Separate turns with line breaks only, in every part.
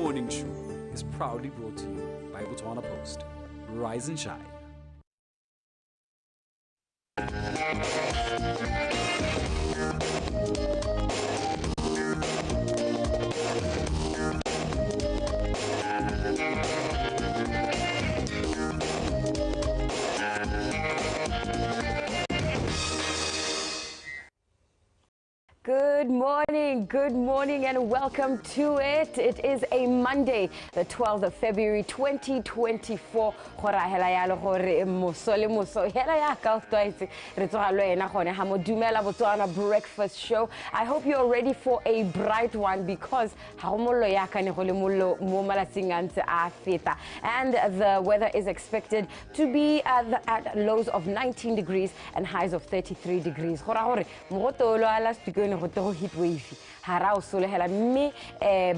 morning show is proudly brought to you by Botswana Post. Rise and shine.
Good morning, and welcome to it. It is a Monday, the 12th of February, 2024. DUMELA BOTSWANA breakfast show. I hope you're ready for a bright one, because and the weather is expected to be at lows of 19 degrees and highs of 33 degrees. Heat wave harao solehela mme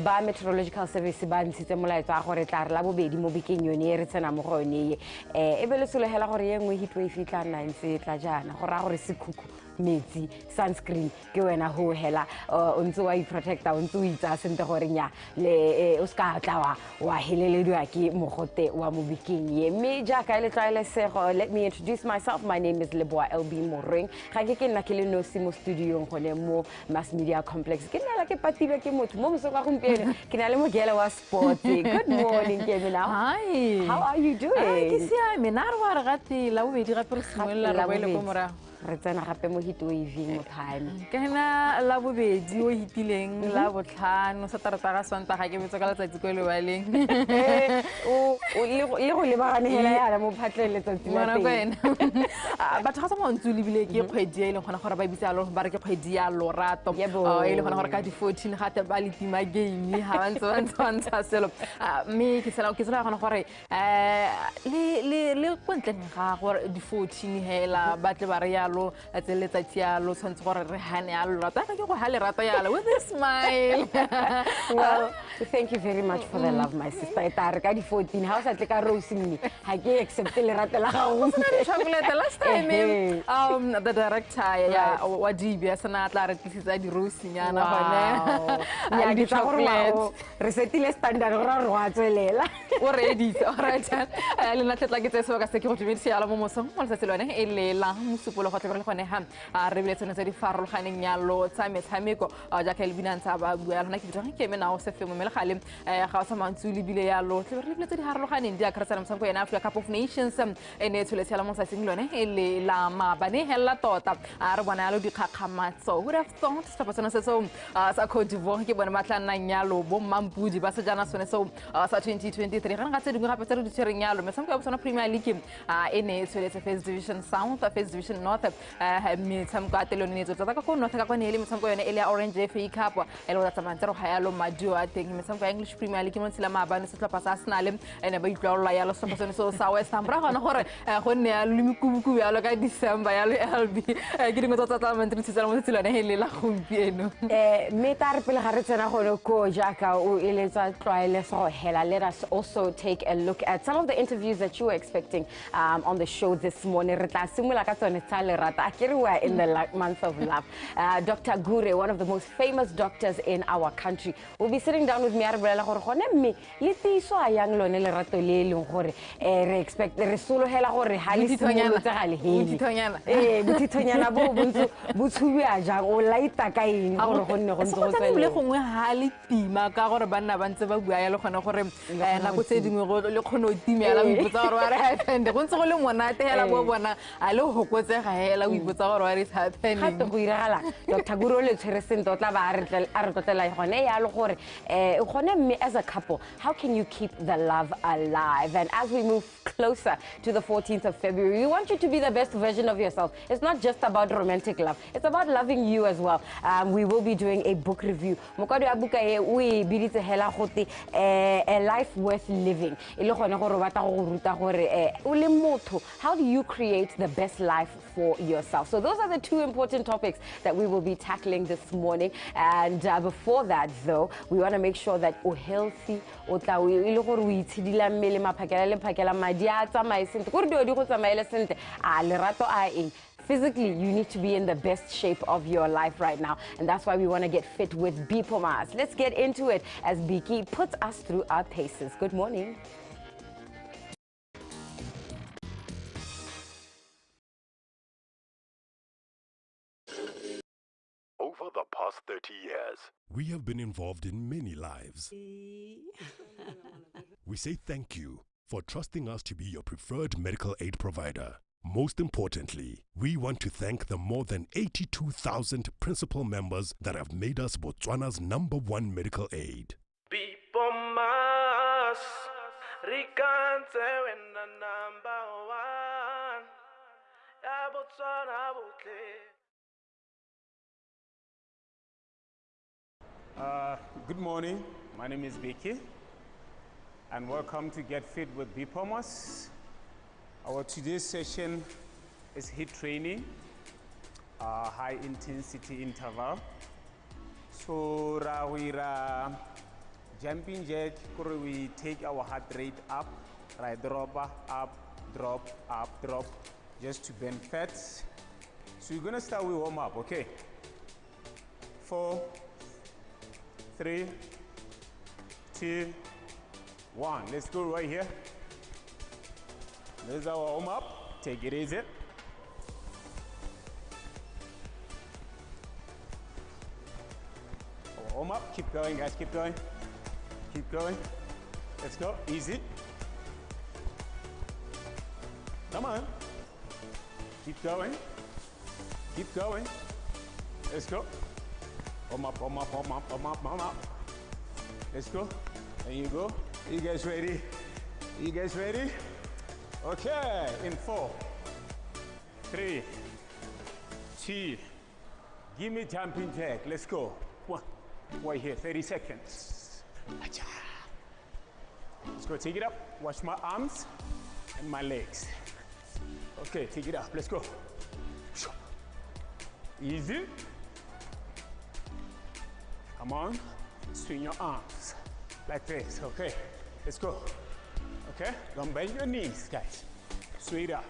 ba meteorological service ba ntshitse molaetsa a gore tla re la bobedi mo bekeng yone e re tsena mo go yone e be le solehela gore ye nngwe heat wave tla nna ntse tla jana go ra gore sekhukhu metsi sunscreen ke wena ho hela o ntse wa protecta o ntse o itsa sente gore nya le o ska tla wa helelediwa ke mogote wa mo bekeng ye mme jaaka ile tlaile sego. Let me introduce myself. My name is Leboa LB Moring. Ga ke nna ke le no mo studio gone mo Mass Media Complex ke nna la ke patilwe ke motho mo mosong wa gompieno ke na le mogela wa sport. Good morning Kemina.
Hi,
how are you doing?
Ke siame na re wa re gati la bobedi ga pre simolla re boele ko mora
re tsena gape mo heat waving mo time
ke na la bobedi o hitileng la botlhano sa tarata ga swanta ga ke betso ka letsatsi go le baleng
o le go le bagane hela ya mo phatlele letsatsi la
teng batho ga sa mo ntse le bile ke kgwedi ile gona gore ba bitsa lo ba re ke kgwedi ya lorato ile gona gore ka di 14 ga te ba le tima game ha bantsa selo me ke sela gona gore le kontle ga gore di 14 hela ba tle ba re ya lo letsatsi ya lo tshwantse gore re hane ya lo rata ke go ha le rata ya with a smile.
Well, thank you very much for the love, my sister. Eta re ka di 14 ha o sa tle ka rose me ha ke accept le rata la gago
chocolate last time the director ya wa DB sana tla re tlisa di rose nyana gone
ya di chocolate re setile standard gore re wa tswelela
already. Alright, le na tla ke tse ka se ke go tshwetsi ya la mo mosong mo se lone e le la musupolo go tle gone ha re bile tsone tse di farologaneng ya lo tsa metshameko ja ka elbinantsa ba bua lona ke ditse ke mena o se femo me le gale ga o sa mantsi le bile ya lo tle re bile tse di harologaneng di akaretsana mtshameko ya Africa Cup of Nations ene tshweletse la mo sa seng lone e le la mabane hela tota re bona ya lo dikgakgamatso would have thought sa pasona se so sa Cote d'Ivoire ke bona matlana nyalo bo mampudi ba se jana sone so sa 2023 ga tse dingwe gape tse re di tshwereng yalo metshameko ya Botswana Premier League ene tshweletse First Division South, First Division North metshameko a telonetso tsa ka go North ka kwane le metshameko yone e le Orange FA Cup e le go tsamantse ga ya lo madio a teng metshameko ya English Premier League mo tsela maabane se tlhopha sa Arsenal ene ba itlwaola ya lo se pasone so sa West Ham ra gona gore go nne ya le mikubuku ya lo ka December ya lo LB ke dingwe tsa tsamantse re tsela mo tsela ne le la gompieno
me tare pele ga re tsena gone ko jaaka o eletsa tlwaele so hela. Let us also take a look at some of the interviews that you were expecting on the show this morning. Re tla simula ka tsone tsa le rata akere we in the month of love. Dr. Gure, one of the most famous doctors in our country, will be sitting down with me a re bolela gore gone mme le tiso a yang lone le rato le leng gore re expect re solohela gore ha le simolotse ga le heli botithonyana bo bontse bo tshubi a jang o laita ka eng gore gonne go ntse go tswela
le gongwe ha le tima ka gore banna ba ntse ba bua ya le gone gore na go tse dingwe go le kgone o timela o ipotsa gore wa re happened go ntse go le monate hela bo bona a le go kotsega hela o ipotsa gore what is happening
ga go iragala. Dr. Guru le tshwere sento tla ba a re tlotlela gone ya le gore gone mme as a couple, how can you keep the love alive? And as we move closer to the 14th of February, we want you to be the best version of yourself. It's not just about romantic love, it's about loving you as well. We will be doing a book review. Mokado ya buka e we biditse hela gote a life worth living. Ile gone go robata go ruta gore o le motho, how do you create the best life for yourself? So those are the two important topics that we will be tackling this morning. And before that though, we want to make sure that o healthy, o tla ile gore o itshidila mmele maphakela le phakela madi a tsamae sente gore di go tsamaela sente a lerato a eng Physically, you need to be in the best shape of your life right now, and that's why we want to get fit with BOTSWANA. Let's get into it as Biki puts us through our paces. Good morning.
Over the past 30 years, we have been involved in many lives. We say thank you for trusting us to be your preferred medical aid provider. Most importantly, we want to thank the more than 82,000 principal members that have made us Botswana's #1 medical aid.
Good morning, my name is Becky, and welcome to Get Fit with BOTSWANA. Our today's session is HIIT training, high intensity interval. So we jumping jack, we take our heart rate up, right, drop, up, drop, up, drop, just to burn fats. So you're gonna start with warm up, okay? 4, 3, 2, 1. Let's go right here. There's our warm up. Take it easy. Our warm up. Keep going, guys. Keep going. Keep going. Let's go. Easy. Come on. Keep going. Keep going. Let's go. Warm up, warm up, warm up, warm up, warm up. Let's go. There you go. You guys ready? You guys ready? Okay. In 4, 3, 2. Give me jumping jack. Let's go. 1. Right here. 30 seconds. Let's go. Take it up. Watch my arms and my legs. Okay. Take it up. Let's go. Easy. Come on, swing your arms like this, okay? Let's go, okay? Don't bend your knees, guys. Straight up.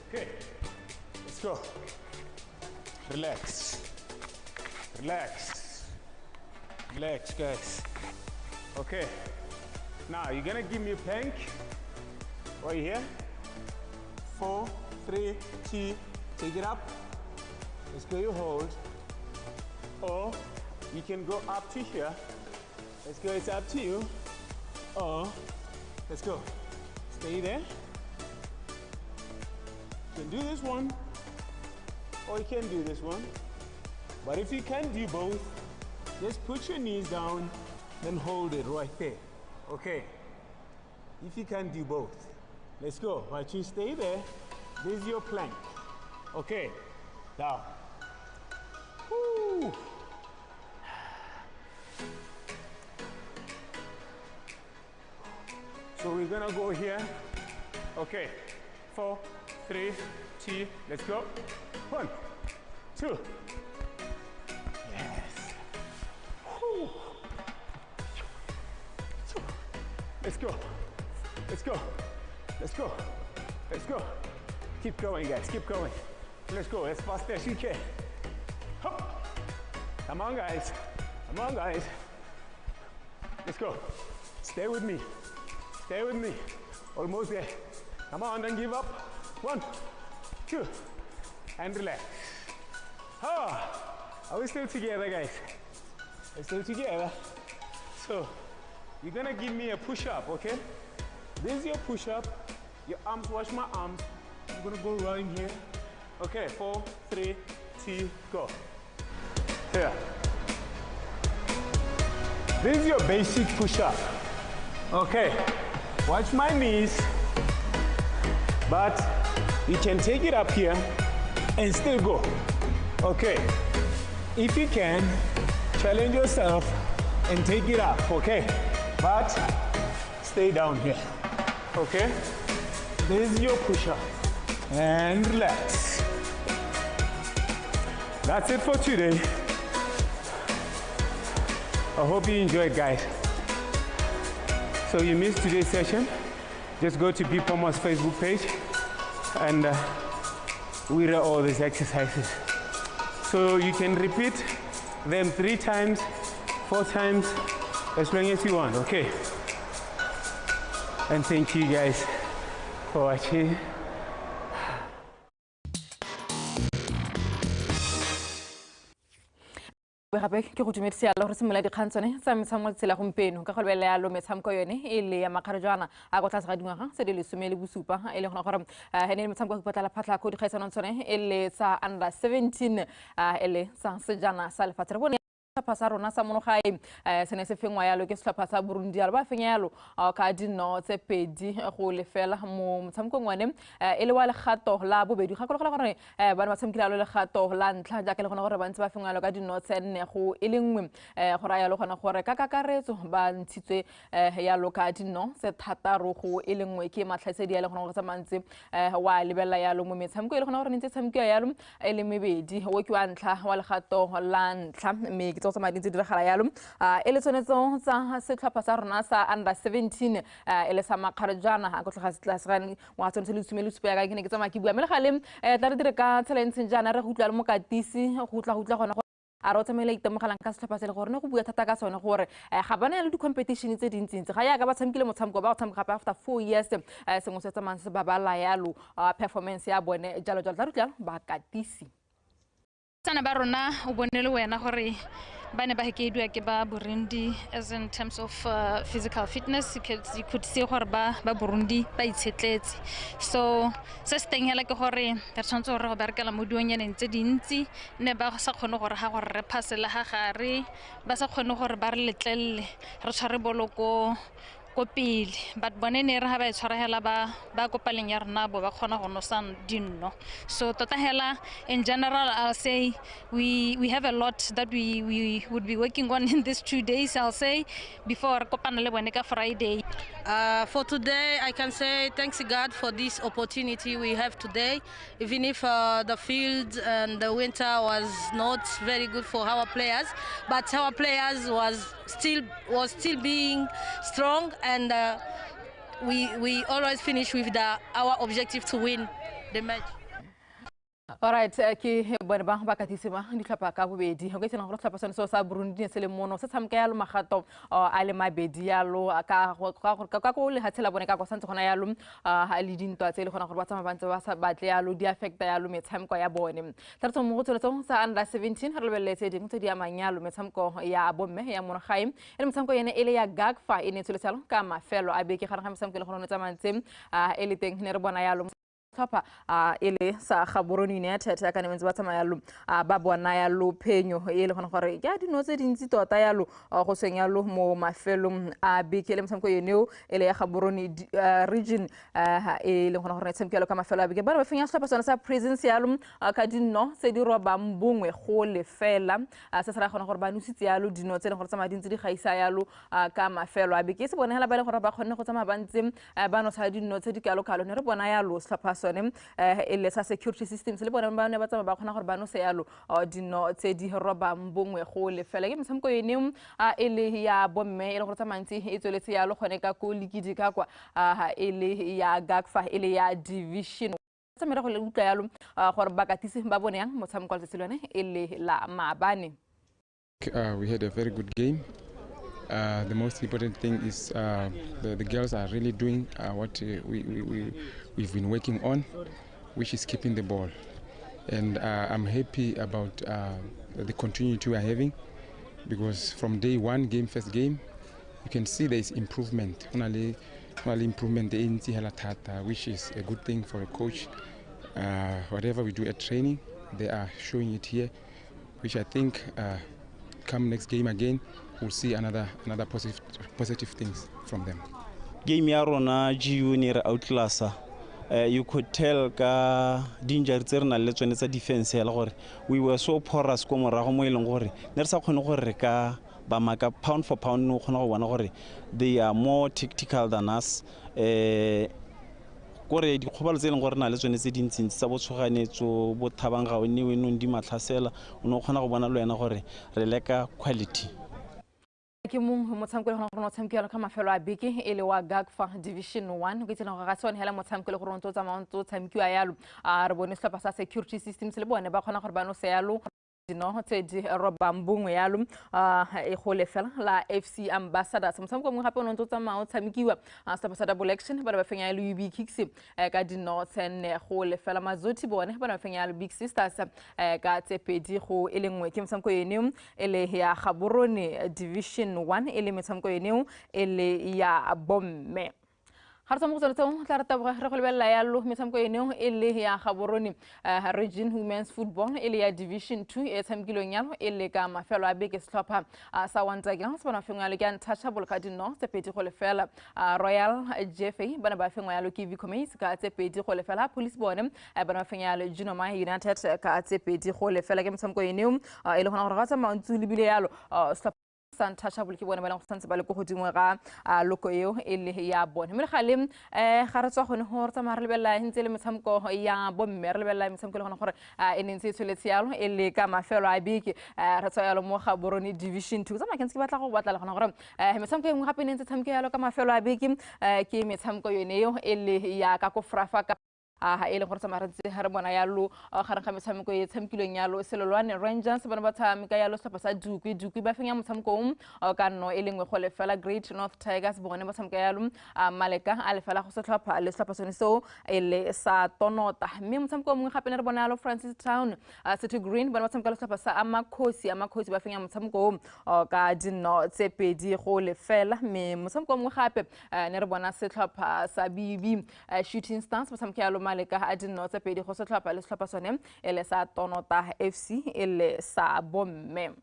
Okay, let's go. Relax, relax, relax, guys. Okay, now you're gonna give me a plank right here. 4, 3, 2, take it up. Let's go, you hold. Or you can go up to here. Let's go, it's up to you. Or, let's go. Stay there. You can do this one, or you can do this one. But if you can't do both, just put your knees down, then hold it right there. Okay. If you can't do both. Let's go, but you stay there. This is your plank. Okay, down. Woo. So we're gonna go here. Okay, 4, 3, 2, let's go. 1, 2. Yes. Woo. Let's go, let's go. Let's go. Let's go. Keep going, guys. Keep going. Let's go as fast as you can. Hop. Come on, guys. Come on, guys. Let's go. Stay with me. Stay with me. Almost there. Come on, don't give up. 1, 2, and relax. Are we still together, guys? We're still together. So, you're gonna give me a push-up, okay? This is your push-up. Your arms, watch my arms. I'm gonna go right here. Okay, 4, 3, 2, go. Here. This is your basic push-up. Okay, watch my knees. But you can take it up here and still go. Okay, if you can, challenge yourself and take it up, okay? But stay down here. Okay, this is your push-up, and relax. That's it for today. I hope you enjoyed, guys. So you missed today's session, just go to BOTSWANA's Facebook page and we read all these exercises. So you can repeat them 3 times, 4 times, as long as you want, okay? And thank you guys for watching.
gape ke go dumedisa ya gore semola dikgang tsone tsa metshameko tsela gompeno ka go lebella ya lo metshameko yone e le ya makgarejana a go tlase ga dingwaga tse di lesome le bosupa e le gona gore ene metshameko go ipatla phatla go dikgaisanong tsone e le tsa under 17 e le tsa sejana sa lefatshe re bone setlhopha sa rona sa monogae se ne se fengwa yalo ke setlhopha sa Burundi yalo ba fenya yalo ka dino tse 2 go lefela mo motshamekong wane e le wa legato la bobedi ga go gore bana ba tshamekile yalo legato la ntlha jaaka le gona gore ba ntse ba fengwa yalo ka dino tse 4 go e le nngwe go raya yalo gona gore ka kakaretso ba ntshitswe yalo ka dino tse 6 go e le nngwe ke matlhaisedi ya le gona gore tsamantse wa lebella yalo mo metshameko e le gona gore ntse tshamekiwa yalo e le mebedi wo ke wa ntlha wa legato la ntlha mme tsa madintse diragala yalo e le tsonetso tsa setlhopha sa rona sa under 17 e le sa makgarejana a go tloga setlasegane wa tsone le tsumele supa ya ka ke ne ke tsamaya ke bua mele gale tla re dire ka tsela ntseng jana re go utla le mokatisi go utla gona a re tsamela itemogelang ka setlhopha se le gore ne go bua thata ka sone gore ga bana le di-competition tse dintsintsi ga ya ka ba tshamekile motshameko ba go tshameka gape after 4 years sengwe se tsamang se ba bala yalo performance ya bone jalo tla re jalo ba katisi
tsana ba rona o bonele wena gore ba ne ba hekediwa ke ba Burundi as in terms of physical fitness you could see gore ba Burundi ba itshetletse so se se teng hela ke gore re tshwanetse gore go berekela mo dionyane tse dintsi ne ba sa kgone gore ga gore re phasela ga gare ba sa kgone gore ba re letlelle re tshware boloko ko pele but bone ne re ha ba tshwarahela ba kopaleng ya rona bo ba khona go nosa dinno so tota hela in general I'll say we have a lot that we would be working on in these 2 days I'll say before kopana le bone ka Friday.
For today I can say thanks God for this opportunity we have today even if the field and the winter was not very good for our players but our players was still being strong and we always finish with our objective to win the match.
All right, ke bone ba katisima di tlhapa ka bobedi go tsena go tlhapa sone so sa Burundi se le mono se tshameka ya lo magato a le mabedi ya lo ka go le hatsela bone ka go santse gona ya lo a le dintwa tse le gona gore ba tsama bantse ba sa batle ya lo di affecta ya lo metshameko ya bone tla re mo go tsona sa under 17 re lebeletse ding tse di amanyalo metshameko ya bomme ya monogae e metshameko yene e le ya gagfa e ne tsoletsalo ka mafelo a beke ga metshameko le gona tsamantse e le teng ne re bona ya lo Papa ele sa Gaborone United ka ne mentse ba tsamaya lo ba bona ya lo phenyo e le gona gore ya dino tse dintsi tota ya lo go senya lo mo mafelong a beke le mtsamko yeneo ele ya Gaborone region e le gona gore tsamkelo ka mafelo a beke ba fenya setlhopha sona sa presence ya lo ka dino tse di roba mbongwe go le fela se sera gona gore ba nusitse ya lo dino tse le gore tsamaya dintsi di gaisa ya lo ka mafelo a beke se bonela ba le gore ba kgonne go tsamaya bantse ba no sa dino tse di kalo ne re bona ya lo setlhopha sone e le sa security systems le bona ba ne ba tsama ba khona gore ba no se yalo dino tse di roba mbongwe go le fela ke mtshamko yene e le ya bomme e le gore tsamantsi e tsweletse yalo gone ka ko likidi ka kwa e le ya gagfa e le ya division tsamela go le utla yalo gore ba katise ba bone yang motshamko le tselone e le la Maabane.
We had a very good game. The most important thing is the girls are really doing what we've been working on, which is keeping the ball. And I'm happy about the continuity we are having because from day one, first game, you can see there is improvement. Only improvement which is a good thing for a coach. Whatever we do at training, they are showing it here, which I think come next game again, we'll see another positive things from them.
Game ya rona GU ne re outclasser. You could tell ka danger tse rena le tsone tsa defense ya gore we were so porous ko morago mo ileng gore ne re sa kgone gore re ka ba maka pound for pound no kgona go bona gore they are more tactical than us. Gore di khobalo tse leng gore na le tsone tse dintsintsi tsa botshoganetso bo thabang ga o ne we no ndi matlhasela o no kgona go bona le wena gore re leka quality.
ke mong motshameko le go tshamekela ka mafelo a beke e le wa Gagfa Division 1 ke tsena go ga tsone hela motshameko le go ronto tsamao tshamkiwa yalo re bone setlhopha sa security systems le bone ba kgona gore ba no se yalo dino tse di robang bongwe yalo e go lefela la FC Ambassadors motshameko mongwe gape o ntse tsamao tshamekiwa setlhopha sa double action ba ba fenya yalo UB Kicks ka dino tsene go lefela Mazothi bone ba ba fenya yalo Big Sisters ka tsepedi go e lengwe ke motshameko ene e le ya Gaborone Division 1 e le motshameko ene e le ya bomme ga re mo tsone tla re taboga re go lebella yalo metshameko ene e le ya Gaborone Region Women's Football e le ya Division 2 e tshamekilong yalo e le ka mafelo a beke setlhopha sa Wanta Girls bana fengwa le ke untouchable ka dino tse pedi go lefela Royal JFA bana ba fengwa yalo ke Vicomates ka tse pedi go lefela Police bone bana fengwa yalo Junoma United ka tse pedi go lefela ke metshameko ene e le gona gore ga tsamaya ntse le bile yalo untouchable ke bone ba leng go santse ba le go godimo ga loko eo e le ya bone mme gale ga re tswa gone go re tsamaya re lebella ntse le metshameko ya bomme re lebella metshameko le gona gore e ntse e tshweletse yalo e le ka mafelo a beke re tswa yalo mo Gaborone Division 2 tsamaya ke ntse ke batla go batla le gona gore metshameko e nngwe gape ntse tshameka yalo ka mafelo a beke ke metshameko yone eo e le ya ka go frafa ka e le gore tsamaya re ha re bona yalo gareng ga metshameko e tshamekileng yalo Selolwane Rangers bana ba tshameka yalo setlhopha sa Dukwi ba fenya motshameko ka nno e lengwe go lefela Great North Tigers bone ba tshameka yalo Maleka a lefela go setlhopha le setlhopha sone so e le sa Tonota mme motshameko mongwe gape ne re bona yalo Francis Town City Green bana ba tshameka le setlhopha sa Amakhosi ba fenya motshameko ka dino tse pedi go lefela mme motshameko mongwe gape ne re bona setlhopha sa BB Shooting Stars ba tshameka yalo Maleka a dino tse pedi go setlhopha le setlhopha sone e le sa Tonota FC e le sa bomme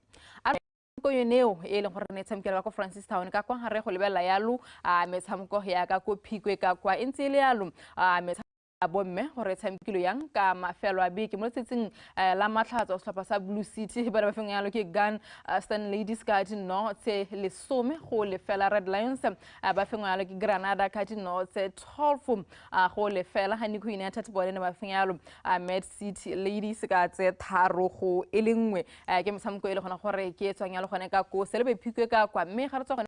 ko yoneo e leng gore ne tshamekela ka Francis Town ka kwa re go lebella yalo metshameko ya ka ko Phikwe ka kwa ntse le yalo bomme gore tshamekilo yang ka mafelo a beke mo tsetsing la matlhatso setlhopha sa Blue City ba ba fengwa yalo ke Gun Stan Ladies ka dino tse lesome go lefela Red Lions ba fengwa yalo ke Granada ka dino tse 12 go lefela Haniko United bone ba fengwa yalo Med City Ladies ka tse 3 go e lengwe ke motshameko e le gona gore ke etswang yalo gone ka ko selebe Phikwe ka kwa mme ga re tswa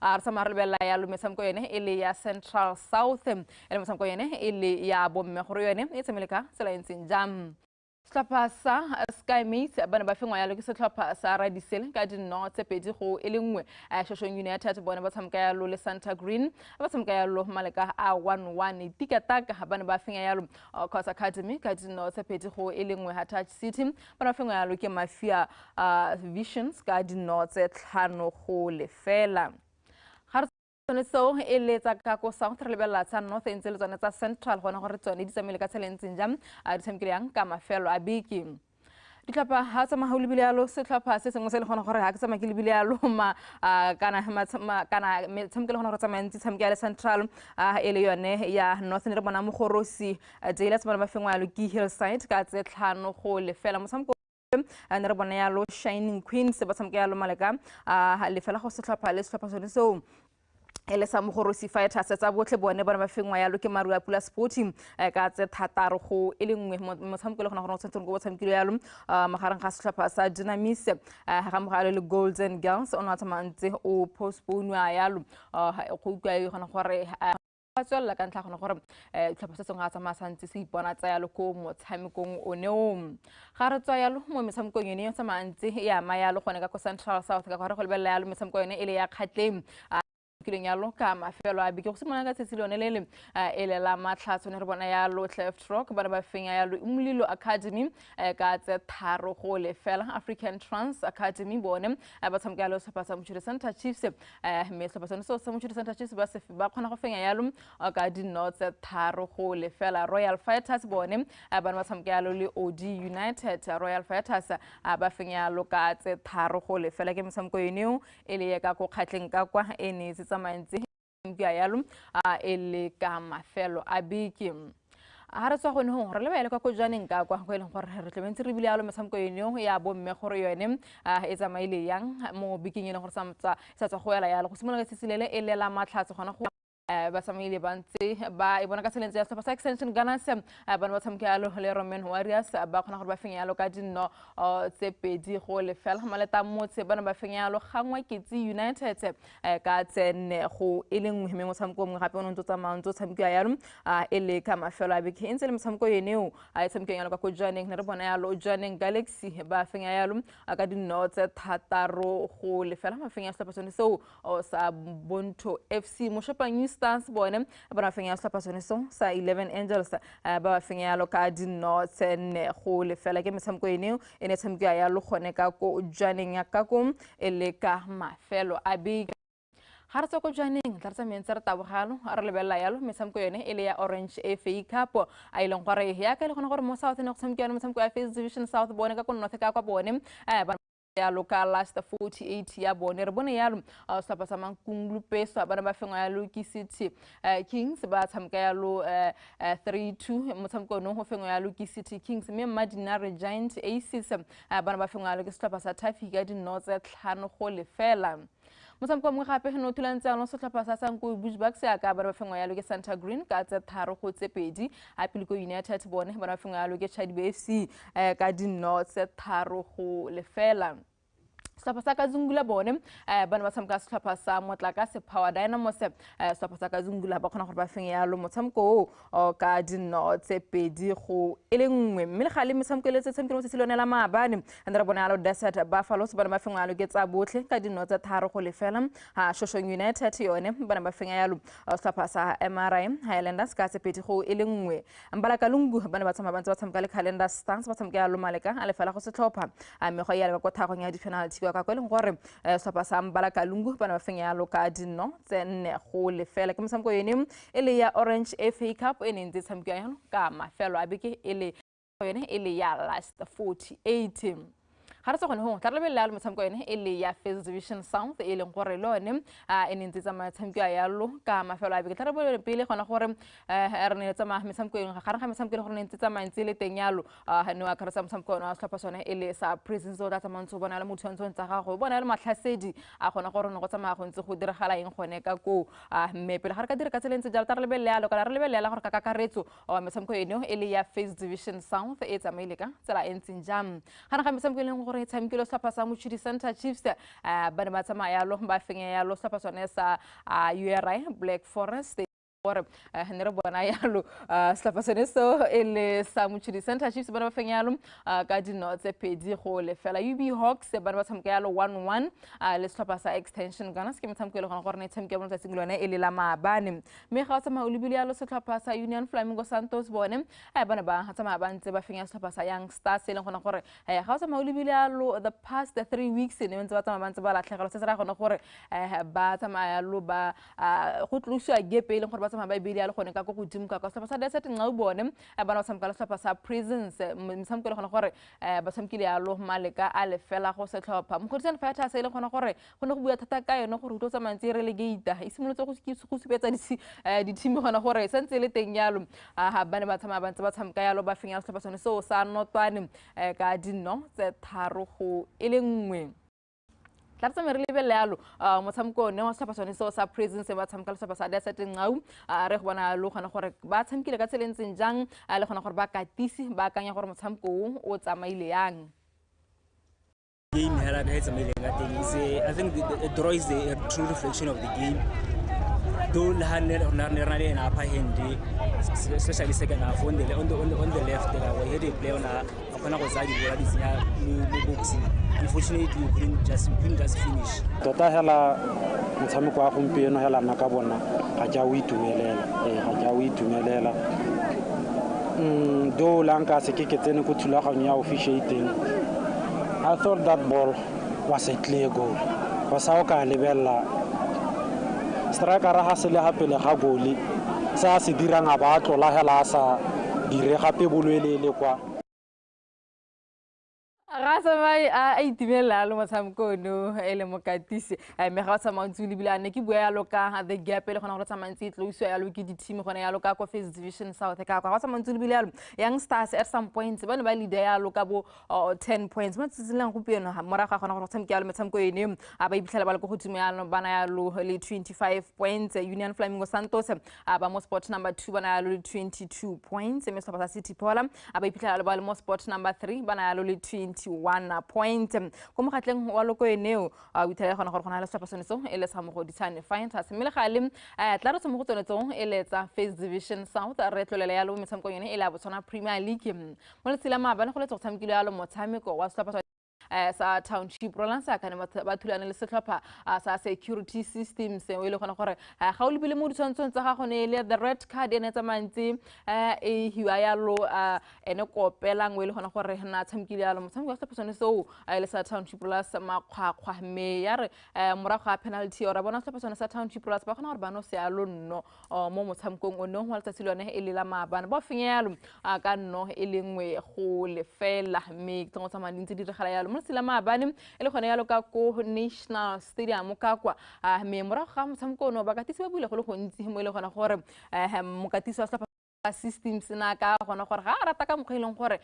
a re tsamaya re lebella yalo metshameko yone e le ya Central South e le metshameko yone e le ya bomme gore yone e tsamele ka tsela ntseng jam setlhopha sa Sky Mates bana ba fengwa yalo ke setlhopha sa Radisele ka dino tse pedi go e lengwe Shoshone United bone ba tshameka yalo le Santa Green ba tshameka yalo Maleka a 1-1 tikataka bana ba fengwa yalo Coast Academy ka dino tse pedi go e lengwe Touch City bana fengwa yalo ke Mafia Visions ka dino tse 5 go lefela so e le tsa ka go South re lebella tsa North ntse le tsone tsa Central gona gore tsone di tsamele ka tselentseng jam di tshamekile yang ka mafelo a beke ditlhopha ha tsa maholo bile yalo setlhopha se sengwe se le gona gore ha ke tsamaya ke le bile yalo kana metshameko le gona gore tsamaya ntse tshameka le Central e le yone ya North ne re bona mogorosi Jailers bana ba fengwa yalo ke Hillside ka tse 5 go lefela motshameko ne re bona yalo Shining Queens ba tshameka yalo Maleka lefela go setlhopha le setlhopha sone so ele sa mogorosi Fighters tsa botlhe bone bana ba fengwa yalo ke Maru a Pula Sporting ka tse 3 go e lengwe motshameko le gona gore o tsentse go tshamekile yalo magareng ga setlhopha sa Dynamis ga mogalo le Golden Girls ona tsamantse o postpone yalo go utlwa e gona gore tswela ka ntla gona gore tlhopha se tsengwa tsa masantse se ipona tsa yalo ko motshamekong o neo ga re tswa yalo mo metshamekong yone tsa mantse ya ma yalo gone ka ko Central South ka gore go lebella yalo metshameko yone e le ya Kgatleng kileng yalo ka mafelo a beke go simana ka tsetse lone le e le la matlhatso ne re bona yalo Cleft Rock bana ba fenya yalo Umlilo Academy ka tse 3 go lefela African Trans Academy bone ba tshameka yalo setlhopha sa Mochudi Center Chiefs me setlhopha sone so sa Mochudi Center Chiefs ba kgona go fenya yalo ka dino tse 3 go lefela Royal Fighters bone bana ba tshameka yalo le OD United Royal Fighters ba fenya yalo ka tse 3 go lefela ke motshameko yone e le ka go Kgatleng ka kwa ene mantse ya yalo e le ka mafelo a beke ha re tswa gone ho re lebele ka go janeng ka kwa go eleng gore re tlementse re bile yalo metshameko yone ya bomme gore yone e tsamaile yang mo bekeng e leng gore sa tswa go ela yalo go simolola ka tsitsilele e le la matlhatso gona go ba tsamaile ba ntse ba e bona ka tseleng ya setlhopha sa Extension Gunners bana ba tshameka yalo le Roman Warriors ba kgona gore ba fenya yalo ka dinno tse pedi go lefela maleta motse bana ba fenya yalo gangwe Kitsi United ka tsene go e leng mo motshameko mongwe gape o ntse tsamaya ntse tshameka yalo e le ka mafelo a beke ntse le motshameko yeneo a tshameka yalo ka go Johaneng ne re bona yalo Johaneng Galaxy ba fenya yalo ka dinno tse thataro go lefela mafenya setlhopha sone seo sa Bonto FC Moshopa Stars bone ba fenya setlhopha sone so sa 11 Angels ba fenya yalo ka dinno tsene go lefela ke metshameko eneo e ne tshameka yalo gone ka go Johaneng ya ka go ele ka mafelo a beke ga re tsoko Johaneng tla tsa mentse re tabogalo a re lebella yalo metshameko yone ele ya Orange FA Cup a ileng gore ya ka le gona gore mo South ne go tshameka yalo metshameko ya First Division South bone ka go North ka kwa bone yalo ka last 48 ya bone re bone yalo setlhopha sa Mankungulu Peso bana ba fengwa yalo ke City Kings ba tshameka yalo 3-2 motshameko no go fengwa yalo ke City Kings mme Madinare Giant Aces bana ba fengwa yalo ke setlhopha sa Tafika dinotse 5 go lefela motshameko mongwe gape no thulantse ano setlhopha sa Sanko Bushbucks ya ka bana ba fengwa yalo ke Santa Green ka tse 3 go tse 2 Apiliko United bone bana ba fengwa yalo ke Chadibe FC ka dinotse 3 go lefela setlhopha sa Kazungula bone bana ba tshameka setlhopha sa Motlakase Power Dynamos setlhopha sa Kazungula ba kgona gore ba fenya yalo motshameko ka dinno tse 2 go e le nngwe mme le gale metshameko le tse tshamekelo se silonela maabane and re bona yalo Desert Buffaloes bana ba fengwa yalo ke tsa botlhe ka dinno tse 3 go lefela Shoshone United yone bana ba fenya yalo setlhopha sa MRI Highlanders ka tse 2 go e le nngwe Mbala Kalungu bana ba tsamaya ba ntse ba tshameka le Calendar Stars ba tshameka yalo Maleka a lefela go setlhopha mego ya le ka thagong ya di-penalty ka kwa leng gore setlhopha sa Mbala Kalungu bana ba fenya yalo ka dinno tse 4 go lefela ke motshameko yone ele ya Orange FA Cup ene ntse tshameka yalo ka mafelo a beke ele yone ele ya last 48 ga re tsogone ho tla re lebella motshameko yone ele ya First Division South e leng gore lone ene ntse tsamaya tshameko yalo ka mafelo a beke tla re bole pele gona gore re ne tsamaya metshameko yone ga ga metshameko gore ne ntse tsamaya ntse le teng yalo no a kharasa motshameko ona setlhopha sone ele sa Prisons o tsa mantso bona le motho ntse tsa gago bona le matlhasedi a gona gore no go tsamaya go ntse go diragala eng gone ka go mme pele ga re ka dira ka tselentse jalo tla re lebella yalo ka re lebella gore ka kakaretso metshameko yone ele ya First Division South e tsamaile ka tsela entseng jam ga ga metshameko e leng gore e tshamekile setlhopha sa Mochudi Center Chiefs bana ba tsamaya yalo ba fenya yalo setlhopha sone sa URI Black Forest gore ne re bona yalo setlhopha sone so ele sa Mochudi Center Chiefs bana ba fenya yalo ka dinno tse 2 go lefela UB Hawks bana ba tshameka yalo 1-1 le setlhopha sa Extension Gunners ke metshameko le gona gore ne tshameka mo tsatsing lone ele la maabane mme ga tsamaya o lebile yalo setlhopha sa Union Flamingo Santos bone bana ba tsamaya ba ntse ba fenya setlhopha sa Young Stars le gona gore ga tsamaya o lebile yalo the past 3 weeks ne ntse ba tsamaya ba ntse ba latlhegelo se se ra gona gore ba tsamaya yalo ba go tluswa gepe le gore ba ba ibili yalo gone ka go godimo ka setlhopha sa Desert Nqa bone bana ba tshameka le setlhopha sa Prisons metshameko le gona gore ba tshamekile yalo Maleka a lefela go setlhopha Mokgotsen Fighters le gona gore go ne go bua thata ka yone gore utlo tsamantse relegate e simolotse go supetsa di team gona gore sentse le teng yalo bana ba tsamaya ba ntse ba tshameka yalo ba fenya setlhopha sone so sa Notwane ka dinno tse 3 go e le nngwe tla re re lebella yalo motshameko ne wa setlhopha sone so sa Prisons ba tshameka le setlhopha sa Desert Nqa re go bona lo gona gore ba tshamekile ka tselentseng jang le gona gore ba katisi ba akanya gore motshameko o tsamaile yang
game hela ba tsamaile ka teng I think the draw is a true reflection of the game though le le na upper hand especially second half on the left we had a play on a kgona go tsaya dibola di tsenya mo boxing unfortunately we couldn't just finish
tota hela motshameko wa gompieno hela nna ka bona ga ja o itumelela do lanka se ke tsene go thulaganyo ya officiating I thought that ball was a clear goal go sa o ka lebella striker ha se le hapele ga goli sa se dirang a ba tlola hela sa dire gape bolwelele kwa
Rasamai a itimela lo motshameko no ele mokatisi me ga tsama ntuli bilane ke bua ya loka the gap ele gona go tsama ntsi tloiso ya lo ke di team gona ya loka ko First Division South ka ga tsama ntuli bilalo young stars at some points ba ne ba leader ya loka bo 10 points ba tsitsilang go pieno mora ga gona go tshameka ya lo motshameko ene a ba ipitlhela ba le go godimo ya lo bana ya lo le 25 points Union Flamingo Santos ba mo spot number 2 bana ya lo le 22 points me sa City Pola a ba ipitlhela ba le mo spot number 3 bana ya lo le 21 point ko mogatleng wa loko eneo a witela gona gore gona le sepasoneso ele sa mo go ditshane fine tsa semele gale tla re mo go tsonetsong ele tsa First Division South re tlolela ya lo metshameko yone ele a Botswana Premier League mo le tsela maabane go le tshamekile ya lo motshameko wa sepaso sa township rolansa kana ba thulana le setlhopha sa security systems o ile gona gore ga o lebile mo ditshwantsong tsa gago ne le the red card ene tsa mantsi e hiwa ya lo ene kopelang o ile gona gore na tshamekile ya lo motshameko wa sephasone so ile sa township plus makgwakgwa me ya re morago ga penalty ora bona sephasone sa township plus ba gona gore ba no se ya lo nno mo motshamekong o no wa letsatsi lone e le la maabane ba finyalo ka nno e lengwe go lefela me tso tsa mandintse di regala ya lo sila maabane ele gone ya loka ko National Stadium ka kwa me morago ga motshameko no ba katisi ba bule go le go ntsi mo ile gona gore mokatisi wa systems na ka gona gore ga rata ka mogileng gore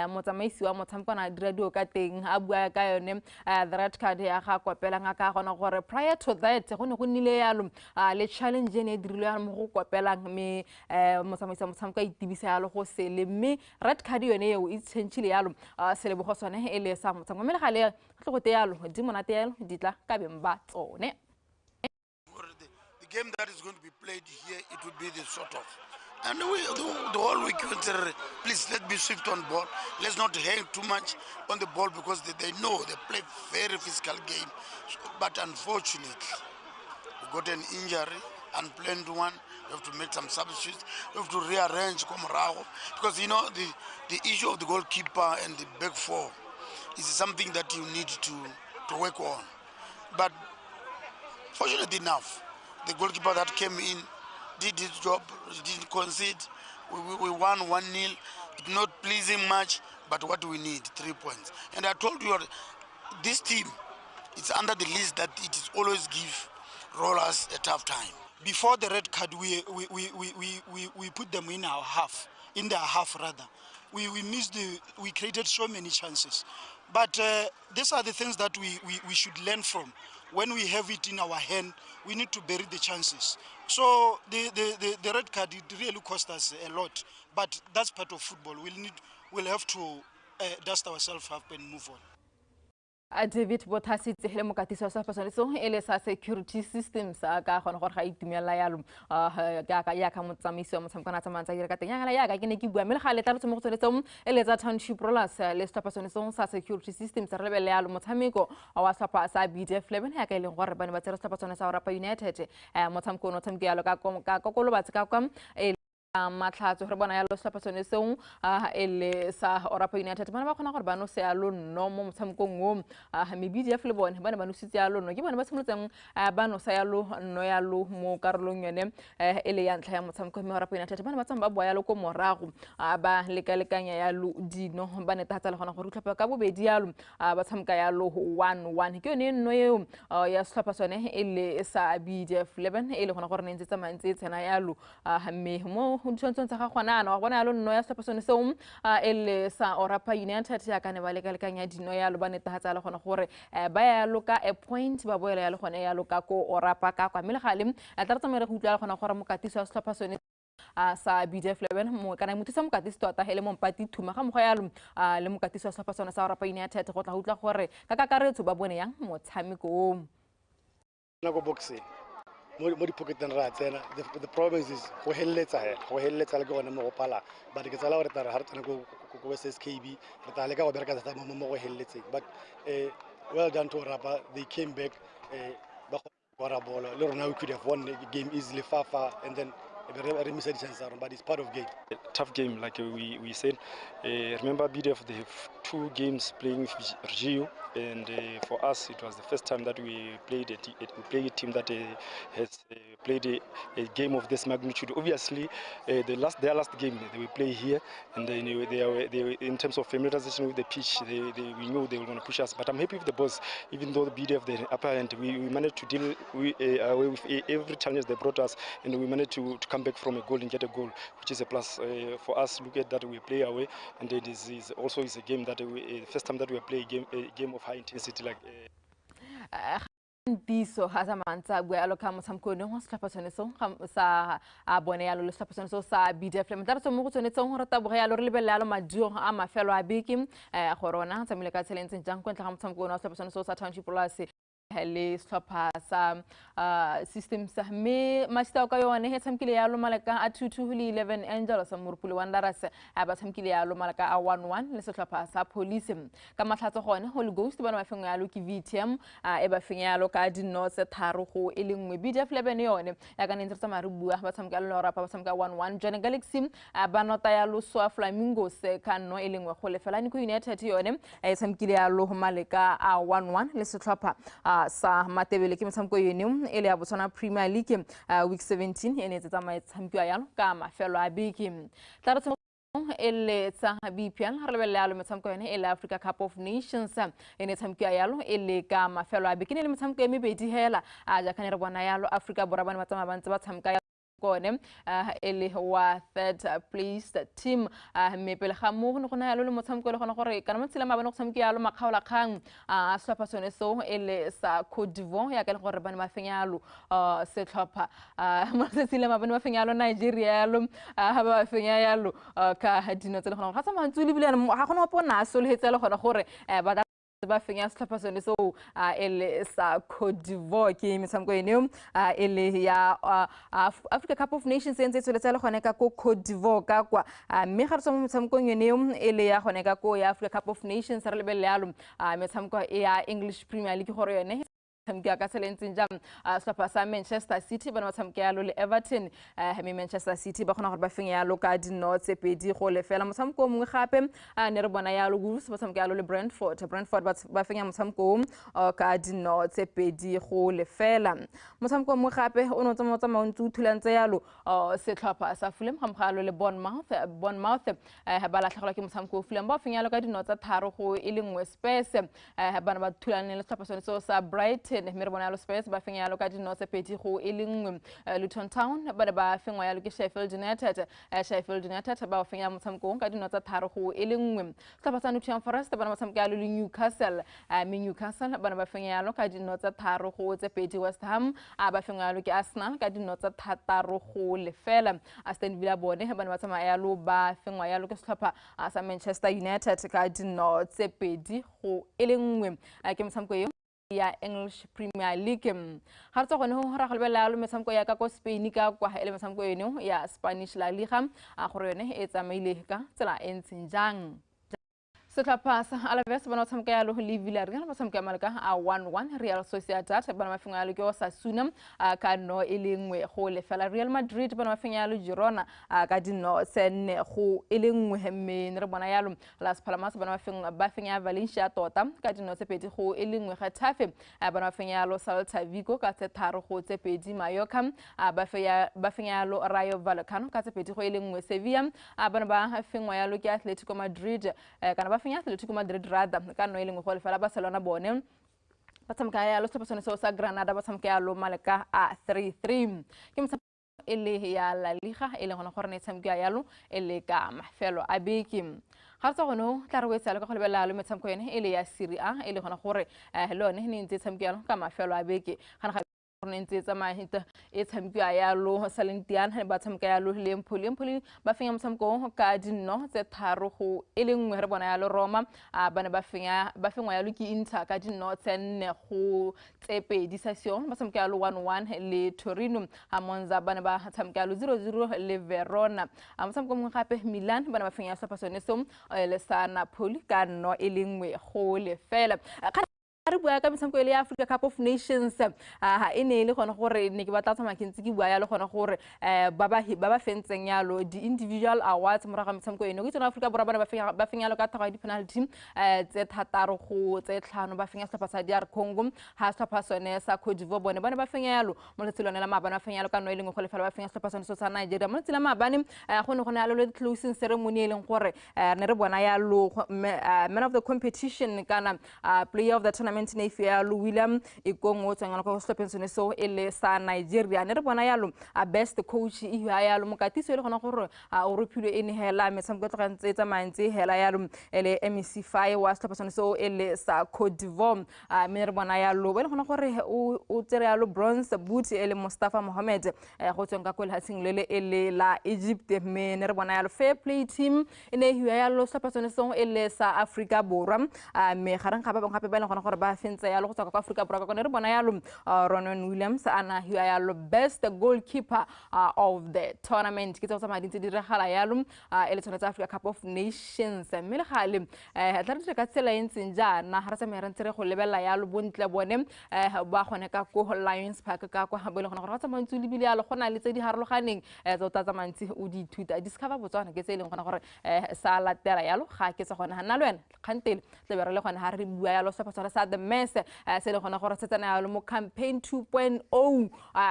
motsamaisi wa motshameko na dira dio ka teng a bua ka yone the red card ya ga kopela nga ka gona gore prior to that go ne go nile yalo le challenge ne dirilwe ya mo go kopela me motsamaisi wa motshameko a itibisa yalo go sele me red card yone eo e tshentshile yalo sele bo go sone ele sa motshameko me le gale go go te yalo di monate yalo ditla ka beng ba tsone.
The game that is going to be played here, it would be the sort of. And the whole week, please, let's be swift on ball. Let's not hang too much on the ball because they know they play very physical game. But unfortunately, we got an injury, unplanned one. We have to make some substitutes. We have to rearrange Komarago because, you know, the issue of the goalkeeper and the back four is something that you need to work on. But fortunately enough, the goalkeeper that came in did his job, didn't concede. We won 1-0. It's not pleasing much, but what we need, 3 points. And I told you, this team, it's under the list that it is always give rollers a tough time.
Before the red card, we put them in our half, in their half rather. We created so many chances. But these are the things that we should learn from. When we have it in our hand, we need to bury the chances. So the red card, it really cost us a lot. But that's part of football. We'll have to dust ourselves up and move on.
David Botasi hele mokatisi wa sephasoniso ele sa security systems ka gona gore ga itumela yalo ya ka motsamaisi wa motshameko na tsamantsa ire ka teng ya ka ke ne ke bua me le ga le tla mo go tsonetsong ele tsa township rollers le sephasoniso sa security systems re lebele yalo motshameko wa sephapa sa BDF 11 ya ka ile gore bane ba tsere sephasoniso sa Orapa United motshameko no tshameke yalo ka kokolo batse ka kwa matlhatso re bona ya lo sephasone seo ele sa Orapa United bana ba khona gore ba no se ya lo no mo motshamekong o mebidi ya fle bone bana ba no sitse ya lo no ke bana ba simolotseng ba no sa ya lo no ya lo mo karolong yone ele ya ntlha ya motshameko me Orapa United bana ba tsamba bua ya lo ko morago ba lekalekanya ya lo dino ba netatsa le gona gore utlhopa ka bobedi ya lo ba tshameka ya lo 1-1 ke yone no eo ya sephasone ele sa BDF 11 ele gona gore ne ntse tsamantse tsena ya lo me mo tshwantsong tsa ga gona wa bona ya lo nno ya sephasone seo ele sa Orapa United ya ka ne ba lekalekanya dino ya lo ba netatsa le gona gore ba ya lo ka a point ba boela ya lo gone ya lo ka ko Orapa ka kwa mele gale tla re tsamere go utla gona gore mokatisi wa sephasone sa BDF 11 mo kana motisa mokatisi tota hele mo mpati thuma ga mogo ya lo le mokatisi wa sephasone sa Orapa United go tla utla gore ka kakaretso ba bone yang motshameko
na go boxing mo di pocketeng ra tsena. The problem is go helletsa le go bona mo go pala but ke tsala gore tara ha re tsena go SSKB re tla le ka go bereka tsa mo go helletseng but well done to Orapa. They came back ba go ra bola le rona we could have won the game easily far and then but it's part of game.
Tough game, like we said. Remember BDF, they have 2 games playing with GU
and for us it was the first time that we played a team that has played a game of this magnitude. Obviously, their last game they will play here, and then they in terms of familiarization with the pitch, we knew they were going to push us. But I'm happy with the boys, even though the BDF the upper end, we managed to deal with every challenge they brought us, and we managed to come back from a goal and get a goal, which is a plus for us. Look at that, we play away, and it is also a game that the first time that we play a game of high intensity like.
Piso hasa mansa bua alo kama samkono ho slapa soneso sa abone ya lo slapa soneso sa BDF le mtara so mo go tsonetse ho rata bo ya lo re lebella lo madio a mafelo a biki gorona tsamile ka tselentse jang kwentla ga motsamkono slapa soneso sa Township Plus le slapa sa system sa me masta ka yone he tsamkile ya lo malaka a 2211 Angel sa murpule wandaras ba tsamkile ya lo malaka a 11 le slapa sa police ka matlatso gone Holy Ghost bana ba fengo ya lo ki VTM e ba fengo ya lo ka dino se tharo go e lengwe BDF 11 yone ya ka nentse tsamare bua ba tsamka lo rapa ba tsamka 11 John Galaxy ba nota ya lo swa Flamingo se ka no e lengwe go lefela ni ko United yone e tsamkile ya lo malaka a 11 le slapa sa matebele ke motsamko yone ele ya Botswana Premier League week 17 ene tsa mai tsampiwa yalo ka mafelo a biki tla re ele tsa BPL re lebelle yalo motsamko yone ele Africa Cup of Nations ene tsampiwa yalo ele ka mafelo a biki le motsamko e mebedi hela ja kana re bona yalo Africa borabane matsama bantse ba tsamka kone ele wa third place team me pele ga mo go gona yalo le motsamko le gona gore kana motsela mabane go tsamke yalo makgaola kgang a slapa sone so ele sa Cote d'Ivoire ya ka le gore bana ba fenyalo se tlhopha mo tsela mabane ba fenyalo Nigeria yalo ba fenya yalo ka dino tsela gona ga tsama ntsuli bile ga gona pona so le hetsela gona gore ba ba fenya slapa sone so ele sa Cote d'Ivoire ke metshamko ene ele ya Africa Cup of Nations entse tsweletsela gone ka ko Cote d'Ivoire ka kwa mme ga re tsamo metshamko ene ele ya gone ka ko ya Africa Cup of Nations re lebelle yalo metshamko ya English Premier League gore yone tsamkia ka tselentseng jam slapa sa Manchester City bana tsamkia yalo le Everton me Manchester City ba khona gore ba fenya yalo ka dino tse pedi go lefela motsamko mongwe gape ne re bona yalo Wolves ba tsamkia yalo le Brentford ba fenya motsamko ka dino tse pedi go lefela motsamko mongwe gape o no tsamotsa mauntse uthulantse yalo setlhopha sa Fulham ga mogalo le Bournemouth ba latlhegela ke motsamko Fulham ba fenya yalo ka dino tsa tharo go e lengwe Spurs bana ba thulane le setlhopha sone so sa Brighton me re bona yalo Spurs ba fenya yalo ka dino tse pedi go e lengwe Luton Town ba fengwa yalo ke Sheffield United ba fenya motsamko ka dino tsa tharo go e lengwe setlhopha sa Nottingham Forest bana ba tsamka yalo le Newcastle Newcastle bana ba fenya yalo ka dino tsa tharo go tse pedi West Ham ba fengwa yalo ke Arsenal ka dino tsa tharo go lefela Aston Villa bone bana ba tsama yalo ba fengwa yalo ke setlhopha sa Manchester United ka dino tse pedi go e lengwe ke motsamko ya English Premier League ga tsa gone ho ra galebela lo metshamko ya ka ko Spain ka kwa ele metshamko eno ya Spanish La Liga gore yone e tsamaile ka tsela e ntseng jang setlhopha sa Alaves bana tsamka ya lo le Villarreal ba tsamka malaka a 1-1 Real Sociedad bana mafenga ya lo ke Osasuna ka no e lengwe go lefela Real Madrid bana mafenga ya lo Girona ka dino sene go e lengwe mme re bona ya lo Las Palmas bana ba fenya Valencia tota ka dino tse pedi go e lengwe Getafe bana mafenga ya lo Celta Vigo ka tse tharo go tse pedi Mallorca ba fenya ya lo Rayo Vallecano ka tse pedi go e lengwe Sevilla bana ba fengwa ya lo ke Atletico Madrid kana ba fenya Atletico Madrid rada ka no e lengwe go lefela Barcelona bone ba tsamka ya lo setlhopha sone sa Granada ba tsamka ya lo malaka a 3-3 ke motsamko ele ya La Liga ele gona gore ne tsamka ya lo ele ka mafelo a beki ga tsa gono tla re wetsa le ka go lebella lo metshamko yene ele ya Serie A ele gona gore lone ne ntse tsamka ya lo ka mafelo a beki gana ntse tsamahita e tshampiwa ya lo Salentiana ba tsamka ya lo Empoli ba fenya motsamko ka dino tse tharo go e lengwe re bona ya lo Roma bana ba fengwa ya lo ke Inter ka dino tse nne go tse pedi Sassuolo ba tsamka ya lo 1-1 le Torino Monza bana ba tsamka ya lo 0-0 le Verona motsamko mongwe gape Milan bana ba fenya setlhopha sone so le sa Napoli ka no e lengwe go lefela re bua ka metshameko ile ya Africa Cup of Nations e ne le gone gore ne ke batla tsamaya ke ntse ke bua ya le gone gore ba ba fentseng yalo di individual awards moraga metshameko eno ke tsona Africa Borwa bana ba fenya yalo ka taga di penalty tse thataro go tse tlhano ba fenya setlhopha sa DR Congo ha setlhopha sone sa Cote d'Ivoire bone bana ba fenya yalo mo letselone la maabane ba fenya yalo ka no eleng go lefela ba fenya setlhopha sone sa Nigeria mo letsela maabane go ne go na le closing ceremony eleng gore ne re bona yalo man of the competition kana player of the tournament ne fia William Ikongo tsengana go stopeng sone so ele sa Nigeria ne re bona yalo best coach e ya yalo mokatiso ele gona gore o repile ene hela metshameko tla gantse tsa mantsi hela yalo ele MC5 wa stopeng sone so ele sa Cote d'Ivoire me re bona yalo bele gona gore o tsere yalo bronze boot ele Mustafa Mohamed go tsenga ko lehatsing lele ele la Egypt me ne re bona yalo fair play team ene hiwa yalo stopeng sone so ele sa Africa Borwa me gareng ga ba bang gape ba le gona gore ba fentse yalo go tswa ka Africa Borwa ka ne re bona yalo Ronan Williams ana hiwa yalo best goalkeeper of the tournament ke tsa madi tse di regala yalo ele tsona tsa Africa Cup of Nations me le gale tla re ka tsela entseng jana ha re sa mere ntsere go lebella yalo bontle bone ba gone ka ko Lions Park ka kwa bo le gona gore ga tsamaya ntse le bile yalo gona le tse di harologaneng tsa tsa mantsi o di ithuta discover Botswana ke tse leng gona gore sa latela yalo ga ke tsa gona hana le wena kgantele tle be re le gona ha re bua yalo sa patsana sa the mess se le gona gore se tsena yalo mo campaign 2.0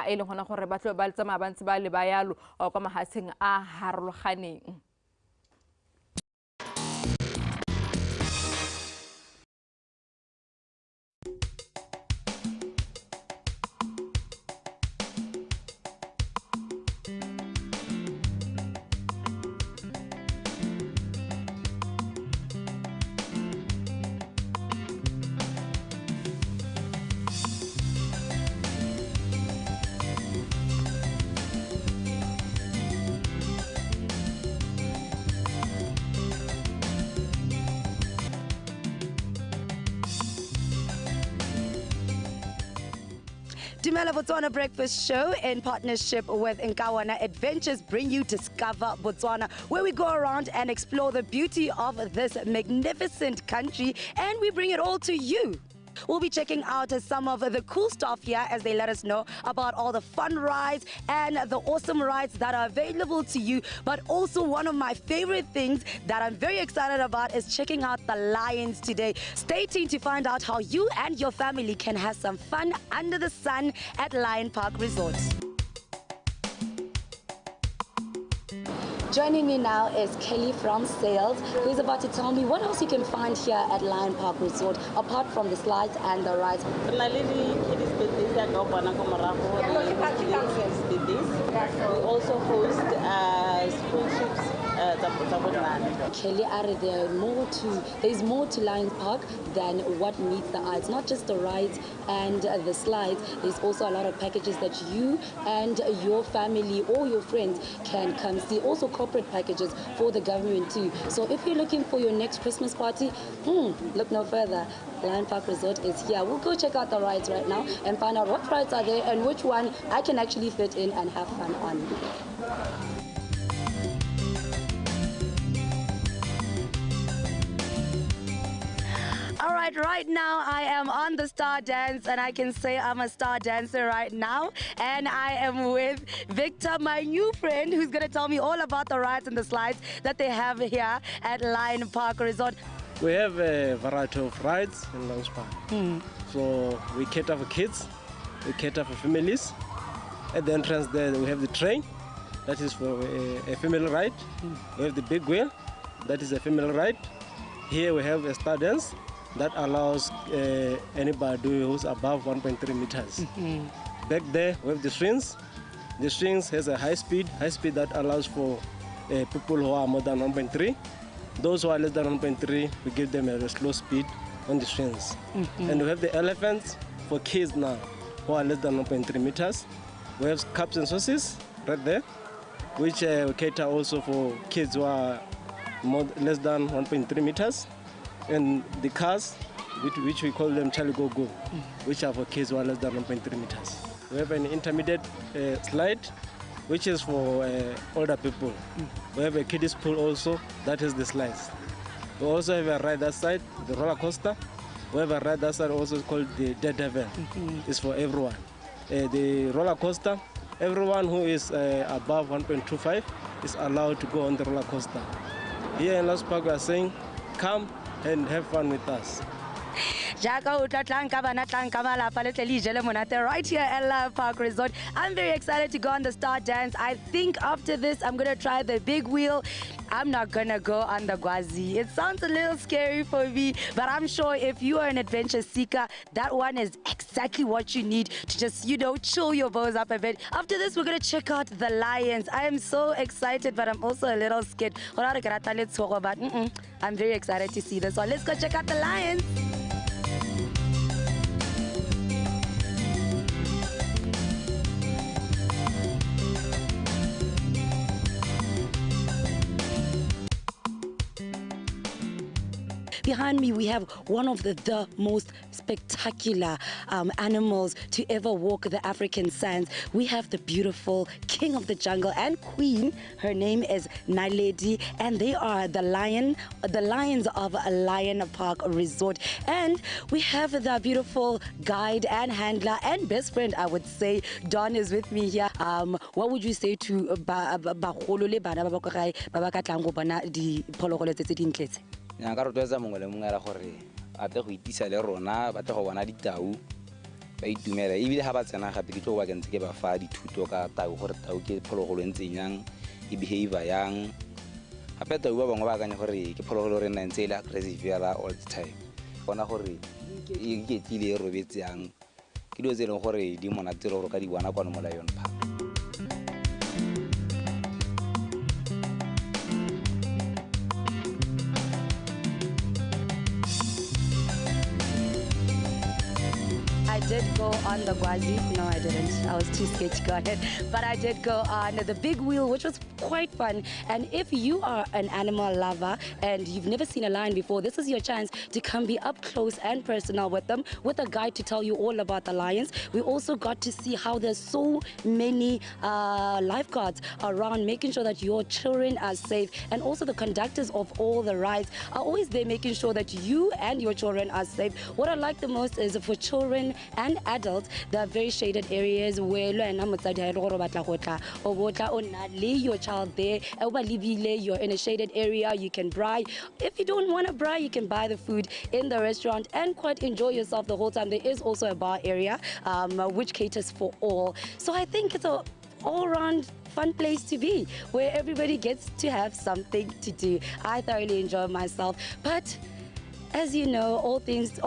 e le gona gore ba tlo ba tsamaya ba ntse ba le ba yalo kwa mahatsheng a harologaneng.
DUMELA Botswana Breakfast Show in partnership with Nkawana Adventures bring you Discover Botswana, where we go around and explore the beauty of this magnificent country, and we bring it all to you. We'll be checking out some of the cool stuff here as they let us know about all the fun rides and the awesome rides that are available to you. But also one of my favorite things that I'm very excited about is checking out the lions today. Stay tuned to find out how you and your family can have some fun under the sun at Lion Park Resort. Joining me now is Kelly from Sales, who's about to tell me what else you can find here at Lion Park Resort, apart from the slides and the rides. We also host school trips. Kelly, there's more to Lion Park than what meets the eye. It's not just the rides and the slides. There's also a lot of packages that you and your family or your friends can come see. Also corporate packages for the government too. So if you're looking for your next Christmas party, look no further. Lion Park Resort is here. We'll go check out the rides right now and find out what rides are there and which one I can actually fit in and have fun on. All right now I am on the Star Dance, and I can say I'm a star dancer right now. And I am with Victor, my new friend, who's going to tell me all about the rides and the slides that they have here at Lion Park Resort.
We have a variety of rides in Lion Park. So we cater for kids, we cater for families. At the entrance there we have the train, that is for a family ride. We have the big wheel, that is a family ride. Here we have a star dance that allows anybody who's above 1.3 meters. Back there we have the swings. The swings has a high speed that allows for people who are more than 1.3. Those who are less than 1.3, we give them a slow speed on the swings. And we have the elephants for kids now who are less than 1.3 meters. We have cups and sauces right there, which we cater also for kids who are less than 1.3 meters. And the cars, which we call them Charlie Go Go, which are for kids who are less than 1.3 meters. We have an intermediate slide, which is for older people. We have a kiddies pool also, that is the slides. We also have a ride that side, the roller coaster, We have a ride that's also called the Daredevil. It's for everyone. The roller coaster, everyone who is above 1.25 is allowed to go on the roller coaster. Here in Las Park, we are saying, come and have fun with us.
Right here at Love Park Resort. I'm very excited to go on the Star Dance. I think after this, I'm going to try the big wheel. I'm not going to go on the Gwazi. It sounds a little scary for me, but I'm sure if you are an adventure seeker, that one is exactly what you need to just, you know, chill your bows up a bit. After this, we're going to check out the lions. I am so excited, but I'm also a little scared. But I'm very excited to see this one. Let's go check out the lions. Behind me, we have one of the most spectacular animals to ever walk the African sands. We have the beautiful king of the jungle and queen. Her name is Naledi, and they are the lions of Lion Park Resort. And we have the beautiful guide and handler and best friend, I would say. Don is with me here. What would you say to bagolo le bana ba ba ba ka tlang go bona diphologolo tse dintletse?
Nka rotloetsa mongwe le mongwe gore a tle go itisa le rona ba tle go bona ditau ba itumela ebile ga ba tsena gape ke tlo ba kentse ke ba fa dithuto ka tau gore tau ke phologolo ntseng yang e behavior yang gape tau ba bangwe ba akanya gore ke phologolo re nna ntse e le aggressive yala all the time bona gore e ketlile e robetse yang ke dilo tse e leng gore di monate gore ka di bona kwa mo Lion Park.
I did go on the Gwazi. No, I didn't. I was too scared to go ahead. But I did go on the big wheel, which was quite fun. And if you are an animal lover and you've never seen a lion before, this is your chance to come be up close and personal with them, with a guide to tell you all about the lions. We also got to see how there's so many lifeguards around, making sure that your children are safe. And also the conductors of all the rides are always there, making sure that you and your children are safe. What I like the most is for children and adults, there are very shaded areas where your child there, you're in a shaded area, you can braai. If you don't want to braai, you can buy the food in the restaurant and quite enjoy yourself the whole time. There is also a bar area which caters for all. So I think it's a all-round fun place to be, where everybody gets to have something to do. I thoroughly enjoy myself, but as you know, all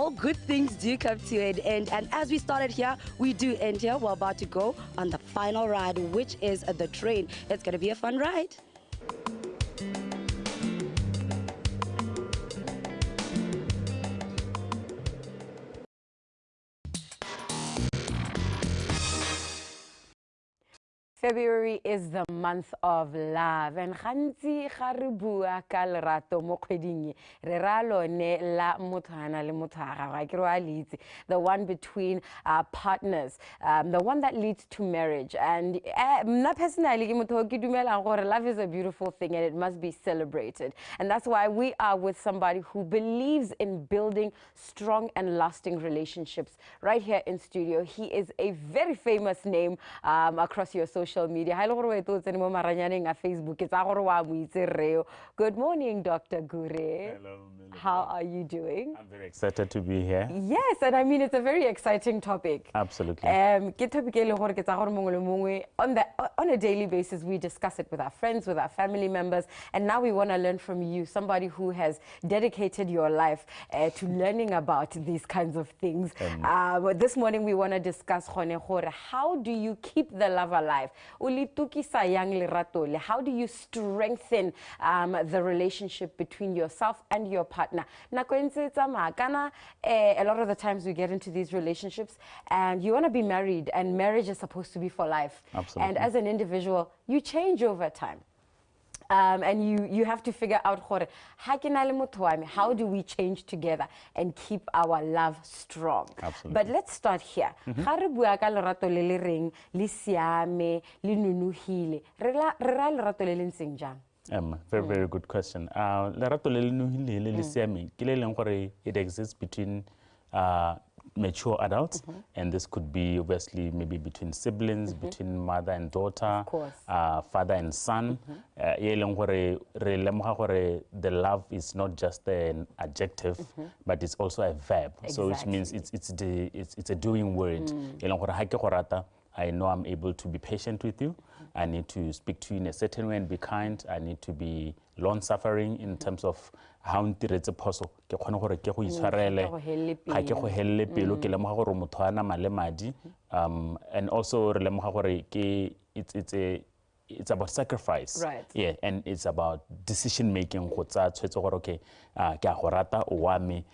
good things do come to an end. And as we started here, we do end here. We're about to go on the final ride, which is the train. It's going to be a fun ride. February is the month of love, and gantsi ga re bua ka lerato mo kgweding re ra lone la mothana le mothaga ga ke ro a litse, the one between partners, the one that leads to marriage. And mna personally ke motho ke dumela gore love is a beautiful thing and it must be celebrated, and that's why we are with somebody who believes in building strong and lasting relationships right here in studio. He is a very famous name across your social media. Facebook. Good morning, Dr. Gure.
Hello, Melody.
How are you doing?
I'm very excited to be here.
Yes, and I mean, it's a very exciting topic.
Absolutely.
On a daily basis, we discuss it with our friends, with our family members, and now we want to learn from you, somebody who has dedicated your life to learning about these kinds of things. This morning, we want to discuss how do you keep the love alive? How do you strengthen the relationship between yourself and your partner? A lot of the times we get into these relationships and you want to be married, and marriage is supposed to be for life.
Absolutely.
And as an individual, you change over time. And you have to figure out how do we change together and keep our love strong.
Absolutely.
But let's start here. Very,
very good question. Lerato le le nuhile le le siame ke le leng gore it exists between mature adults, and this could be obviously maybe between siblings, between mother and daughter, father and son. The love is not just an adjective, but it's also a verb. So which means it's a doing word. I know I'm able to be patient with you. I need to speak to you in a certain way and be kind. I need to be long-suffering in terms of how ntiretse phoso ke khone gore ke go itshwarele ga ke go helele pelo ke lemoga gore motho ana male madi and also re lemoga gore ke it's about sacrifice, yeah, and it's about decision making go tsa tshwetso gore okay ke a go rata o wa me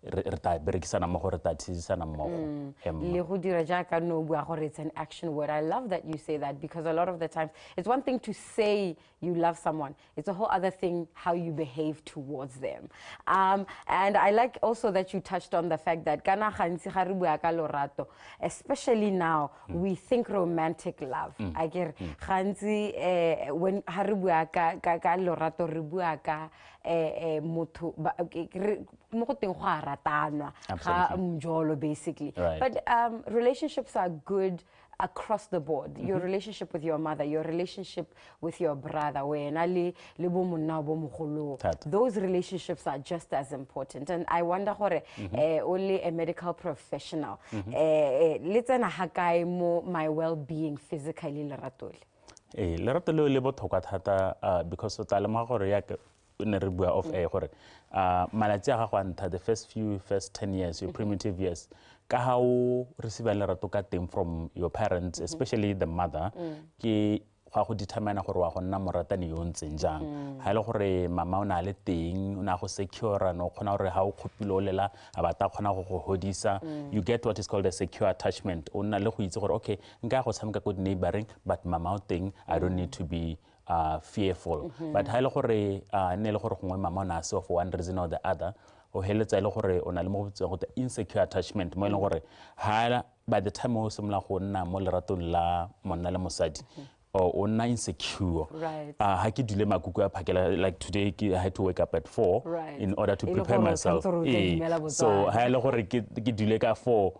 re ta berekisana mmogo re ta tshedisana mmogo
le go dira jaaka no bua gore it's an action word. I love that you say that, because a lot of the times it's one thing to say you love someone, it's a whole other thing how you behave towards them. And I like also that you touched on the fact that kana gantsi ga re bua ka lorato, especially now we think romantic love. I get gantsi when ha re bua ka lorato re bua ka motho mo go teng go a ratanwa ga mjolo basically, but relationships are good across the board. Your relationship with your mother, your relationship with your brother, those relationships are just as important. And I wonder only a medical professional my well-being physically
lerato leo le botlhokwa thata because o tla lemoga gore ya ne re bua of gore malatsi a gago a ntha the first 10 years, your primitive years, ka ha o receive lerato ka teng from your parents, especially the mother, ke ga go determine gore wa go nna moratani yo ntseng jang. Ha ile gore mama o na le teng o na go secure no khona gore ha o khopile o lela a bata khona go go hodisa, you get what is called a secure attachment. O nna le go itse gore okay nka go tshameka go neighboring but mama o teng, I don't need to be fearful. But ha ile gore ne le gore gongwe mama o na se for one reason or the other, o heletsa ile gore o na le mo botseng go insecure attachment mo ile gore ha by the time o semla go nna mo leratong la monna le mosadi or na insecure. Ha ke dule makuku a phakela, like today I had to wake up at 4 in order to prepare myself. So ha ile gore ke dule ka 4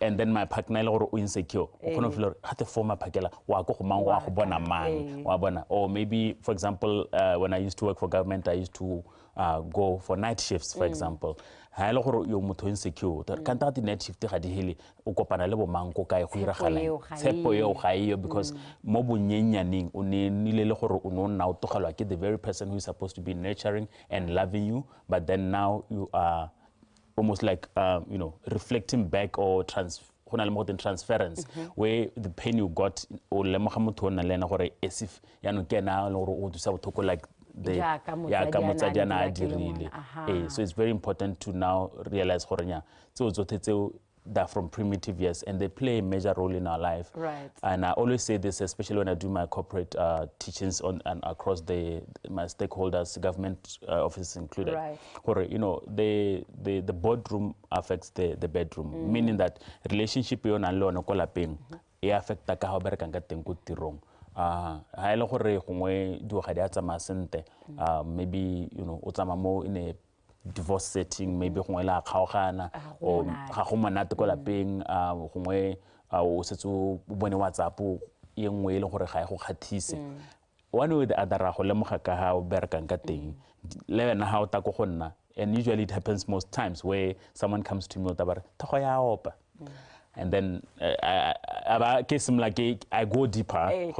and then my partner ile gore o insecure o khona feel ha te forma phakela wa go mang wa go bona mang wa bona. Or maybe for example when I used to work for government, I used to go for night shifts for example. Ha ile gore yo motho insecure kanta di night shift ga di hele o kopana le bo mang ko kae go iragalang tshepo yo ga iyo, because mo bonyenyaneng o ne nile le gore o no nna o togelwa ke the very person who is supposed to be nurturing and loving you, but then now you are almost like reflecting back or transference, where the pain you got o lemoga motho o nna le ena gore as if ya no kena le gore o dusa bothoko like so it's very important to now realize that from primitive years and they play a major role in our life. And I always say this, especially when I do my corporate teachings on and across my stakeholders, government offices included. The boardroom affects the bedroom, meaning that relationship yo na lo no ko lapeng e affecta ka ho bereka ka teng ko tirong. Ha ile gore gongwe di ga di a tsama sente, maybe o tsama mo in a divorce setting, maybe gongwe la kgaogana o ga go monate ko lapeng, gongwe o setso bone WhatsApp e nngwe ile gore ga e go kgathise. One way or the other ra go lemoga ka ha o bereka ka teng le wena ha o ta go nna, and usually it happens most times where someone comes to me about thogo ya opa. And then I go deeper.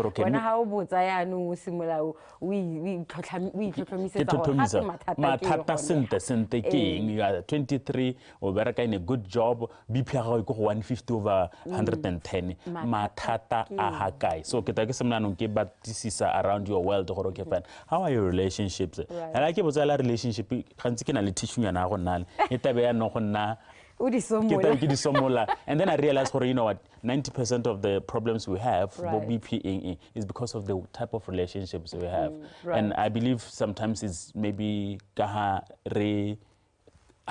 Matata sente king, you are 23, or work in a good job, BP 150/110. Matata ahakai. So but this is around your world. How are your relationships? And I keep a relationship. Can't teach you an and then I realized, you know what, 90% of the problems we have is because of the type of relationships we have. And I believe sometimes it's maybe how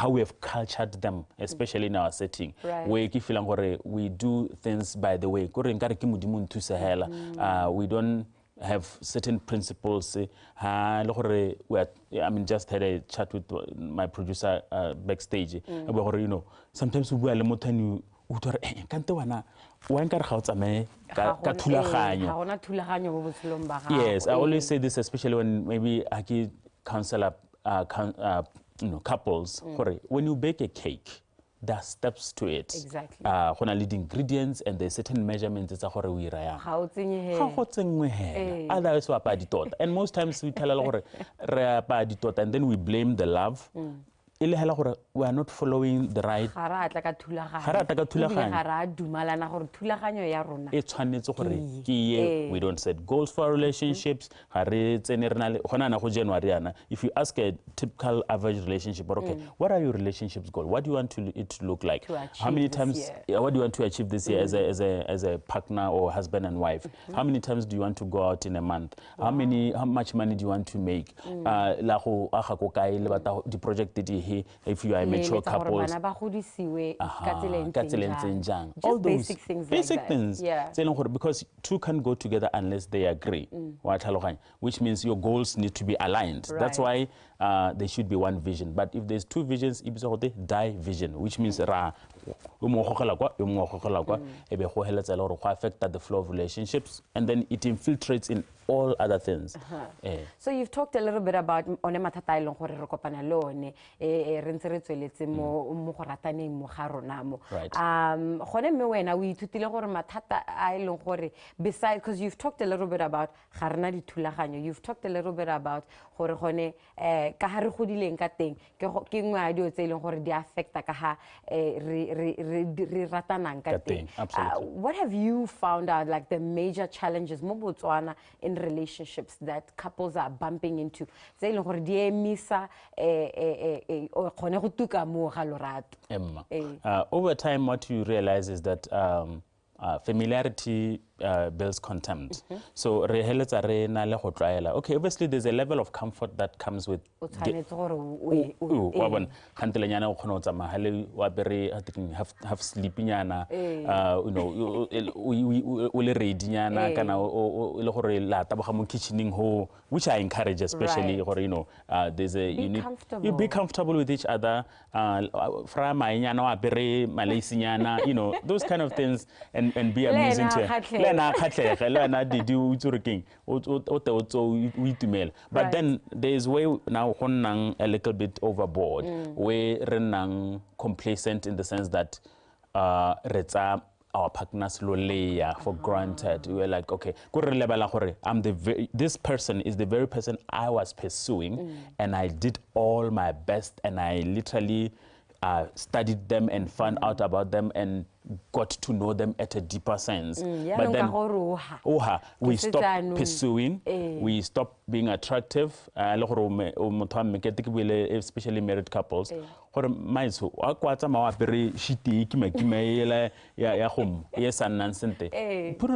we have cultured them, especially in our setting. We do things by the way. We don't have certain principles. I mean, just had a chat with my producer backstage. About, you know, sometimes we are you yes, I always say this, especially when maybe I counsel you know, couples. When you bake a cake, there are steps to it.
Exactly.
Lead ingredients and there's certain measurements. Otherwise, and most times we tell and then we blame the love. We are not following the right. We don't set goals for our relationships. If you ask a typical average relationship, okay, what are your relationships goals? What do you want it to look like? How many times? What do you want to achieve this year as a partner or husband and wife? How many times do you want to go out in a month? How much money do you want to make? The project that you if you are a mature couple, all those basic things. Yeah. Because two can go together unless they agree. Which means your goals need to be aligned. Right. That's why there should be one vision. But if there's two visions, they die vision, which means affect the flow of relationships, and then it infiltrates in all other things.
So you've talked a little bit about besides, because you've talked a little bit about you've talked a little bit about what have you found out, like the major challenges in relationships that couples are bumping into?
Over time, what you realize is that familiarity builds contempt. So, okay, obviously there's a level of comfort that comes with have sleeping, you know, which I encourage, especially, or you know, there's a you be comfortable with each other, you know, those kind of things, and be amusing to but then there's way now a little bit overboard, where complacent in the sense that our partners for granted. We were like, okay, this person is the very person I was pursuing, and I did all my best, and I literally studied them and found out about them and got to know them at a deeper sense. But then we stopped pursuing, we stopped being attractive, especially married couples. Put on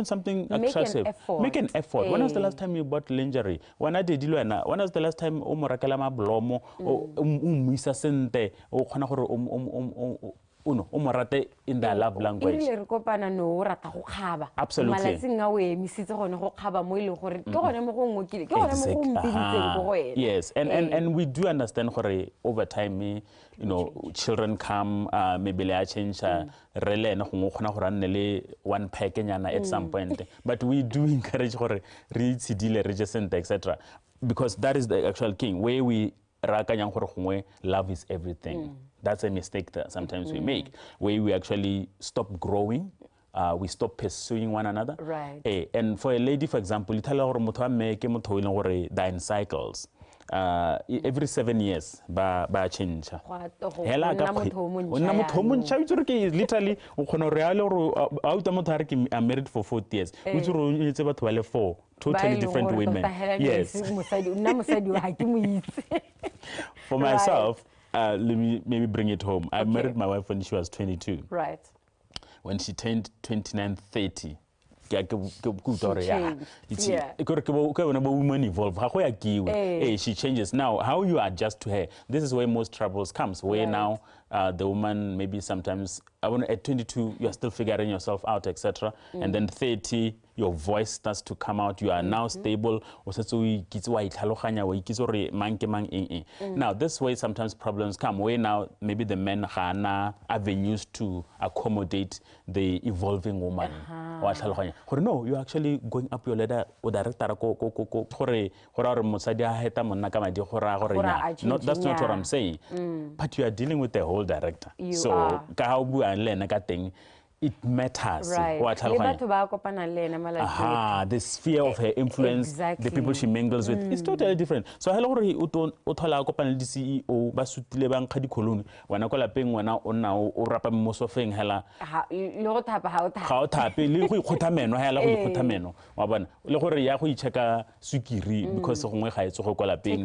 something attractive. Make an effort. When was the last time you bought lingerie? When was the last time in their love language? Absolutely. Yes, and we do understand over time, you know, children come, maybe they change one pack at some point, but we do encourage etc. because that is the actual king where we love is everything. That's a mistake that sometimes we make, where we actually stop growing, we stop pursuing one another.
Right.
And for a lady, for example, you tell her they're in cycles. Every 7 years, ba change. Literally, I'm married for 40 years. Totally different women. Yes. For myself, let me maybe bring it home. I married my wife when she was 22.
Right.
When she turned 29, 30. Women evolve. She changes. Now, how you adjust to her, this is where most troubles comes, where now the woman maybe sometimes, at 22, you're still figuring yourself out, etc. And then 30, your voice starts to come out. You are now stable. Now, this way, sometimes problems come. Where now, maybe the men have avenues to accommodate the evolving woman. No, you're actually going up your ladder. That's not what I'm saying. But you are dealing with the whole director. So, it matters.
Right.
The sphere of her influence, the people she mingles with, is totally different. So, hello, utola kopana di CEO ba sutile bang khadi koloni wana kola peng wana ona o rapa mosofeng hela
le go thapa ha
o thape le go ikgothameno hela go ikgothameno wa bona le gore ya go icheka sukiri because gongwe ga etso go kola peng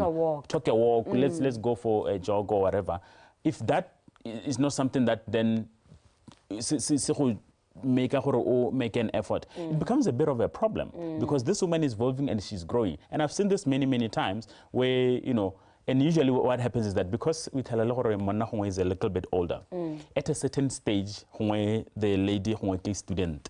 take a walk, let's go for a jog or whatever. If that is not something that then make an effort, it becomes a bit of a problem because this woman is evolving and she's growing. And I've seen this many times where, and usually what happens is that because we tell a lot of Mona is a little bit older, at a certain stage, the lady is student,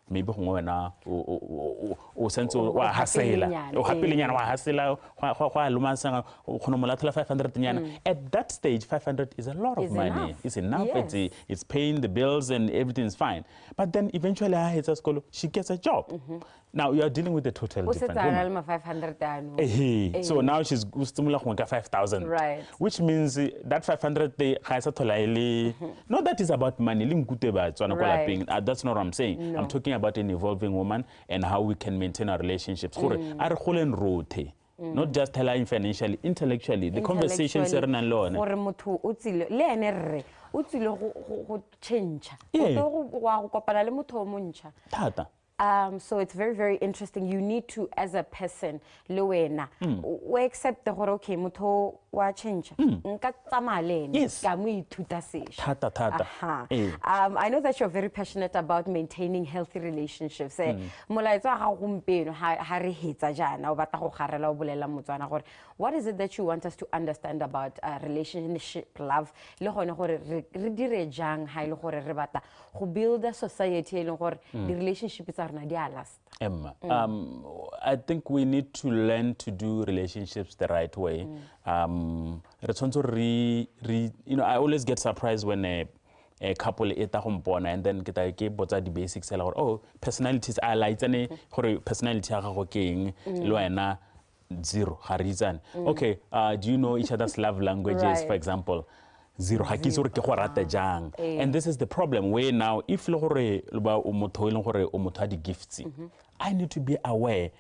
maybe na o sense wa hasela o happily nyana wa hasela wa lumasanga khonomolatla 500 nyana. At that stage 500 is a lot of money. It's enough. It's paying the bills and everything's fine. But then eventually she gets a job. Now you are dealing with a total different woman.
500
so now she's 5,000,
right?
Which means that 500 not that is about money.
Right.
That's not what I'm saying.
No.
I'm talking about an evolving woman and how we can maintain our relationships. Not just financially, intellectually. The conversations are not alone.
So it's very interesting. You need to, as a person, we accept the okay, muto wa change.
Yes.
I know that you're very passionate about maintaining healthy relationships. What is it that you want us to understand about relationship, love? Build a society the relationship is
Emma, I think we need to learn to do relationships the right way. I always get surprised when a couple and then get the basics. Oh, personalities are like personality zero. Okay, do you know each other's love languages, for example? Zero. And this is the problem where now if gifts, I need to be aware.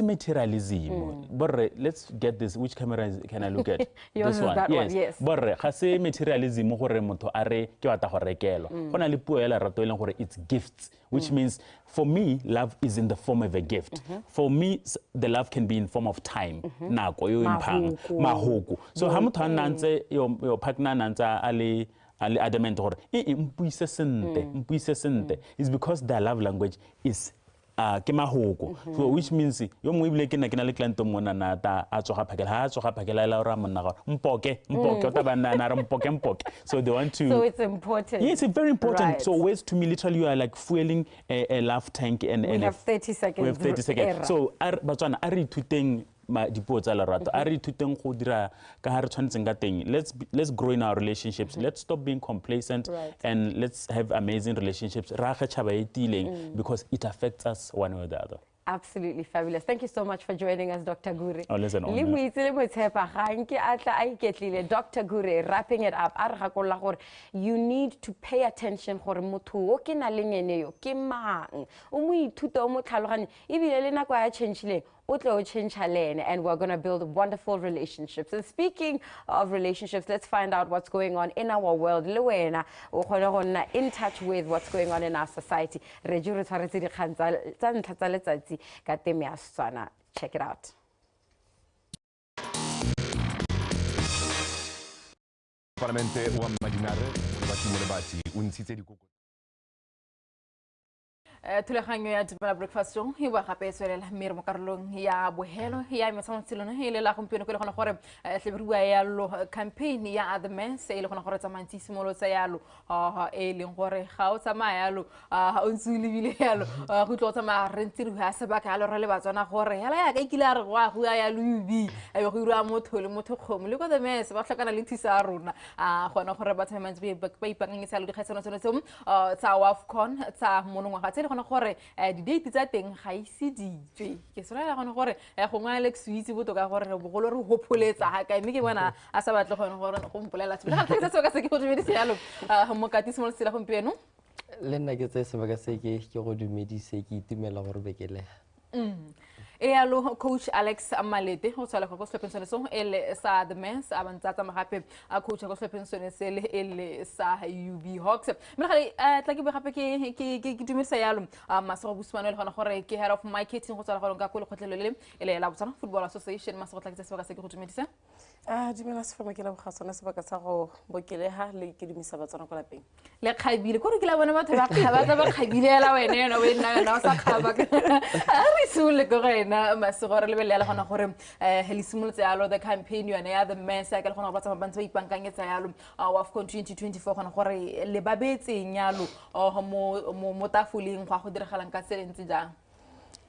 Materialism. But let's get this. Which camera can I look at?
This one. Yes.
But materialism it's gifts, which means for me, love is in the form of a gift. For me, the love can be in form of time. So how much your partner ali adamant is because their love language is so which means so they want to.
So it's important.
Yes, it's very important.
Right.
So ways to me literally you are like fueling a love tank and
we have 30 seconds.
We have 30 seconds. So Botswana are tuting let's grow in our relationships. Let's stop being complacent and let's have amazing relationships because it affects us one way or the other.
Absolutely fabulous. Thank you so much for joining us, Dr. Gure.
Oh, listen,
Dr. Gure, wrapping it up. You need to pay attention and we're going to build wonderful relationships. And speaking of relationships, let's find out what's going on in our world. In touch with what's going on in our society. Check it out.
Thulaganyo ya Dumela Breakfast Show e wa gape tswelela mme re mo karolong ya bohelo ya metsamotselona e le la gompieno ke le gona gore tle re bua ya lo campaign ya the mess e le gona gore tsamantsi simolo tsa yalo e leng gore ga o tsamaya yalo o ntsule bile yalo go tlo tsamaya re ntse re ha sebaka yalo re le batswana gore hela ya ka ikile a re go ya lubi e be go ira motho le motho khomo le go the mess ba tlhakana le thisa rona gona gore ba tsamantsi ba ipakanyetsa le dikgaitsano tsone tsa WAFCON tsa monongwa ga tsele gore di date tsa teng ga ise ditswe ke sera gone gore go ngwa Alex Witsi botoka gore bogolo re hopholetsa ga ka mme ke bona a sa batle gone gore go mpolela tsela ga tsa ka se ke go dumedisa yalo mo katisi mo tsela gompieno
le nna ke tse sebaka se ke go dumedise ke itumela gore bekele
e yalo coach Alex Amalete go tsala go se pensione so ele sa the mens abantsa magape a coach go se pensione se ele sa UB Hawks mme ga tla ke be gape ke dumedisa yalo Maso Busmane le gona gore ke head of marketing go tsala go ka go le khotlelele ele la Botswana Football Association Maso tla ke se se ke go dumedisa
dumela se fama ke la bogasona se baka sa go bokeleha le ke dumisa batswana go lapeng
le khabile gore ke la bona batho ba khabile la wena no we nna sa khaba re sule go na masegore le belela gona gore helisimolotse yalo the campaign yone ya the mess ya ke le gona go batsa bantse ba ipankanyetsa yalo WAFCON 2024 gona gore le babetseng yalo mo tafoleng go diragalang ka selentse jang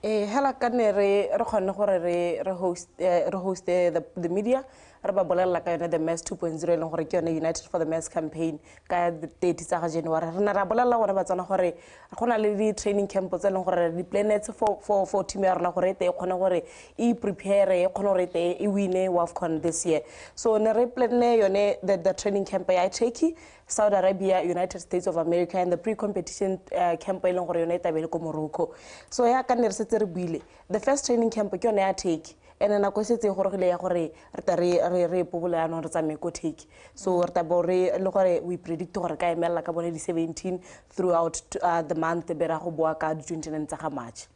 hela ka ne re gone gore re host the media re ba bolela ka yone the mess 2.0 e leng gore ke yone United for the Mess campaign ka date tsa ga January re na ra bolela gore ba tsana gore gona le di training camp tse leng gore di planets for team ya rona gore e khone gore e prepare e khone gore e wine WAFCON this year so ne re planne yone the training camp ya Turkey Saudi Arabia, United States of America, and the pre-competition camp e leng gore yone e tabele ko Morocco so ya ka ne re setse re buile the first training camp ke yone ya Turkey and na go setse gore gile ya gore re popola ya no re tsame ko Turkey so re tabore le gore we predict gore ka emela ka bone di 17 throughout the month be ra go boa ka 29 tsa ga March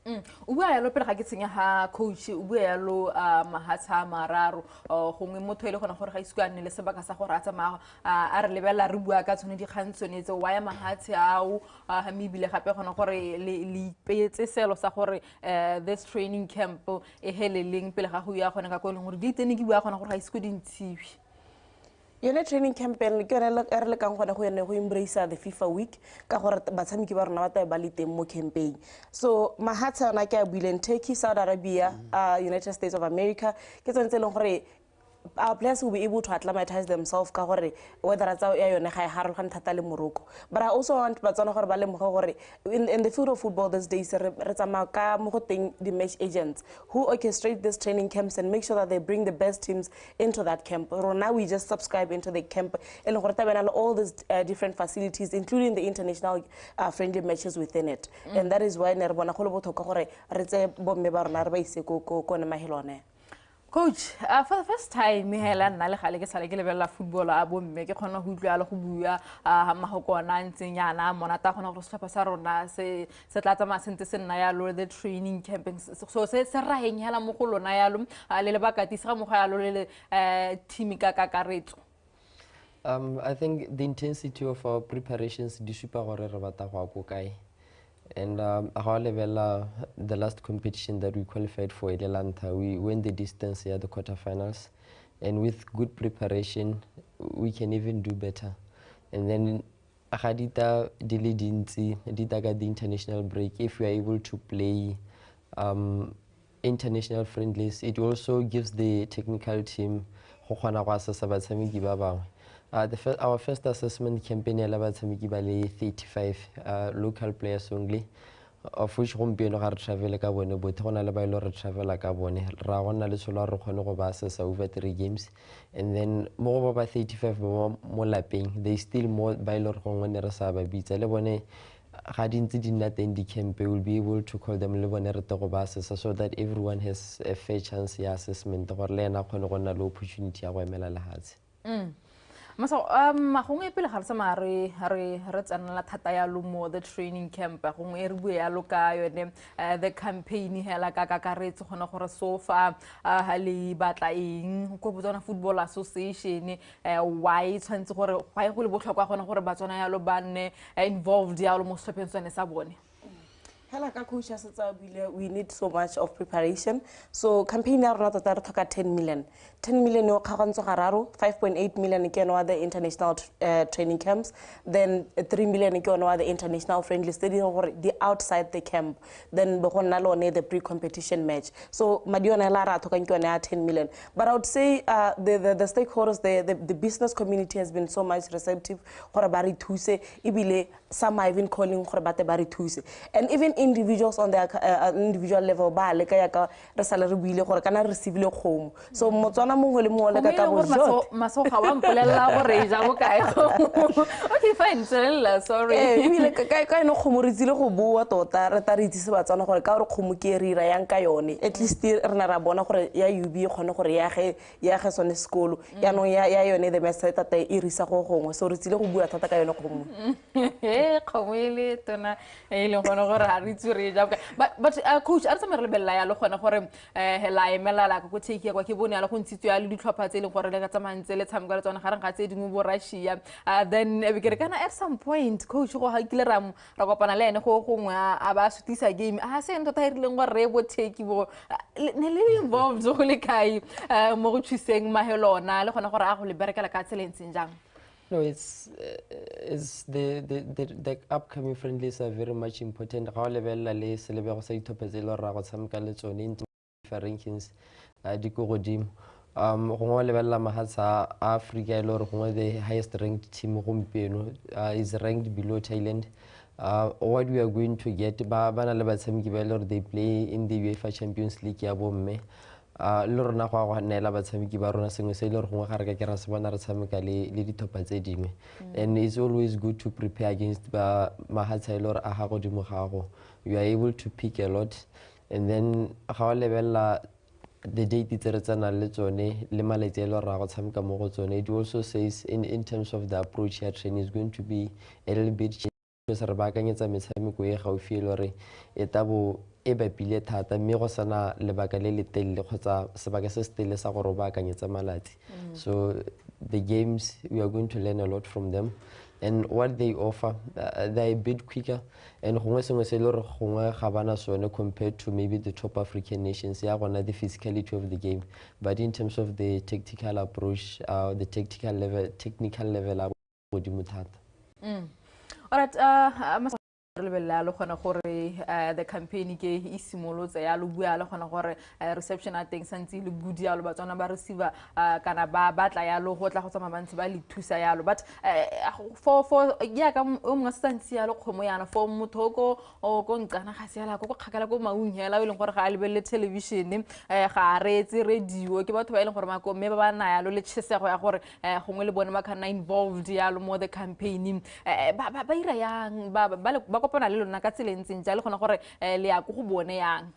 o bua ya lo pele ga ke tsenya ha coach o bua ya lo mahatsa mararo gongwe motho ile gona gore ga isukane le sebaka sa gore a tsama a re lebela re bua ka tsone di kgantsone tse wa ya mahatse ao ha mebile gape gona gore le ipetse selo sa gore this training camp e heleleng pele ga go ya gona ka go leng gore di tsene ke bua gona gore ga isiko dintshiwi
yone training campaign ke re le kang gona go yone go embrace the FIFA week ka gore batshameki ba rona ba tae ba le teng mo campaign so mahatsa na ke a buile Turkey Saudi Arabia United States of America ke tsentse leng gore our players will be able to acclimatize themselves ka gore whether it's ya yone ga harol kan thata le Morocco but I also want batswana gore ba le mo gore in the field of football these days re tsama ka mo go teng the match agents who orchestrate this training camps and make sure that they bring the best teams into that camp now we just subscribe into the camp and gore tabena all these different facilities including the international friendly matches within it and that is why ne re bona go le botlhokwa gore re tse bomme ba rona re ba ise ko ne mahelwane
Coach, for the first time, hela nna le gale ke sale ke lebella football a bomme ke khona go utlwa le go bua mahoko na ntsenyana monata gona go setlhopha sa rona se tla tsama sentse se nna ya lo the training camping so se raheng hela mo go lona ya lo le bakatisa ga mo ga ya lo le team ka kakaretso
I think the intensity of our preparations di supa gore re bata go go kae and the last competition that we qualified for Atlanta, we went the distance at the quarterfinals, and with good preparation, we can even do better. And then Akadita Dilidinzi, Ditaga the international break, if we are able to play international friendlies, it also gives the technical team our first assessment campaign is 35 local players only, of which we travel ka bone but gona le ba ile re travel ka bone ra gona le tshola re khone go ba assessa over 3 games and then mo ba 35 mo lapeng they still more ba ile re gone re sa ba bitsa le bone ga dintse di nna teng di camp will be able to call them le bone re go ba assessa so that everyone has a fair chance ya assessment gore le ena khone go nna le opportunity ya go emela le hatse
Maso magongwe pele ga tsama re tsanela thata ya lo mo the training camp gongwe re bua ya lo ka yone the campaign hela ka kakaretso gona gore so far le batla eng go Botswana Football Association why tshwantse gore why go le botlhokwa gona gore batswana ya lo ba nne involved ya lo mo setlhopheng sa bone
We need so much of preparation. So campaign ya rona tota re tlhoka 10 million. 10 million yo kgagantsho gararo, 5.8 million ke yone wa the international training camps, then 3 million ke yone wa the international friendly stadium gore the outside the camp, then be go nna lone the pre-competition match. So madi yone la ra tlhoka ke yone ya 10 million. But I would say the stakeholders, the business community has been so much receptive gore ba re thuse, ebile some are even calling gore ba te ba re thuse. And even individuals on their individual level ba le ka ya ka re sala re buile gore kana re receive-ile kgomo. So motswana mongwe le mongwe le ka ka bo jot
maso ga wa mpolela gore ja go kae. Okay, fine, sorry.
Ebile ka eno kgomo re tsile go bua tota re ta re itsise batswana gore ka gore kgomo ke re ira yang ka yone. At least re na ra bona gore ya UB khone gore ya ge sone sekolo ya no ya yone the message tata e risa go gongwe. So re tsile go bua thata ka yone kgomo.
Kgomo ile tona ile gona gore ha re tsure ja. But coach a tsama re lebella ya le gona gore la emela la go take ya kwa ke bone ya le go ntshitse ya le ditlhopha tse le gore le ka tsamantse le tshameka le tsona gareng ga tse dingwe bo Russia. Then be ke kana at some point coach go ha kile ra kopana le ene go gongwe a ba sutisa game a se ntota irile ngo re bo take bo ne le involved go le kai mo go tshuseng mahelona le gona gore a go le berekela ka tselentseng jang.
No, it's the upcoming friendlies are very much important. Ga level le se le go sa itopetselo ra go tshameka le tsone in rankings di go godimo. Go level la mahatsa Africa ile gore go the highest ranked team gompieno is ranked below Thailand. What we are going to get ba na le batshameki ba ile gore they play in the UEFA Champions League ya bomme. Le rona go nela batshameki ba rona sengwe se ile gore gongwe ga re ka ke ra se bona re tshameka le dithopa tse dingwe. And it's always good to prepare against ba mahatsa ile gore a ga godimo gago. You are able to pick a lot, and then ga o lebella the date tse re tsana le tsone le malatsi ile gore ra go tshameka mo go tsone. It also says in terms of the approach here training is going to be a little bit se re baakanyetsa metshameko e gaufi ile gore e tabo e bapile thata mme go sana lebaka le le telele kgotsa sebaka se se telele sa gore ba akanyetsa malatsi. So the games we are going to learn a lot from them, and what they offer they're a bit quicker, and gongwe sengwe se le gore gongwe ga bana sone compared to maybe the top African nations ya gona the physicality of the game, but in terms of the tactical approach the technical level a godimo thata.
All right, lebella le gona gore the campaign ke isimolotse ya lo bua le gona gore reception a teng santse le good ya lo batswana ba receiver kana ba batla ya lo go tla go tsama bantsi ba le thusa ya lo. But for ya ka o mongwe santse ya lo kgomo yana for mothoko o go ntsana ga se ya la go kgakala go maung hela o ile gore ga a lebelle television ga retse radio ke batho ba ile gore mako mme ba ba na ya lo le tshesego ya gore gongwe le bone ba kana involved ya lo mo the campaign ba ira yang ba kopana le lona ka tselentseng ja le gona gore le ya go bone yang.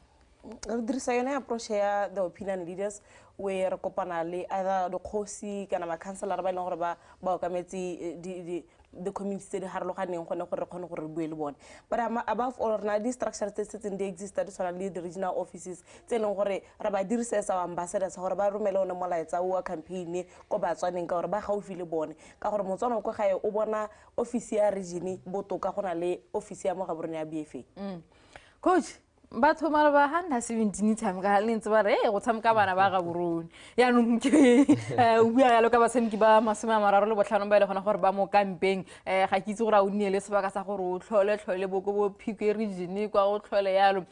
Re dirisa yone approach ya the opinion leaders where re kopana le either the kgosi kana ma counselor ba ile gore ba okametse the community tse di harologaneng gone gore re kgone gore re bue le bone. But above all rena di structures tse setseng di exist di tshwana le the regional offices tse leng gore re ba dirisesa sa ambassadors gore ba romele one molaetsa wa campaign go batswaneng ka gore ba gaufi le bone ka gore motswana go gae o bona office ya region botoka gona le office ya mo ga borone ya BFA.
Coach batho mara ba handa 17 tshameka le ntse ba re go tshameka bana ba ga borone ya no ke o bua ya lo ka batshameki ba masome mararo le botlhano ba ile gona gore ba mo campaign ga ke itse gore a o nnile sebaka sa gore o tlhole bo go phike region kwa o tlhole yalo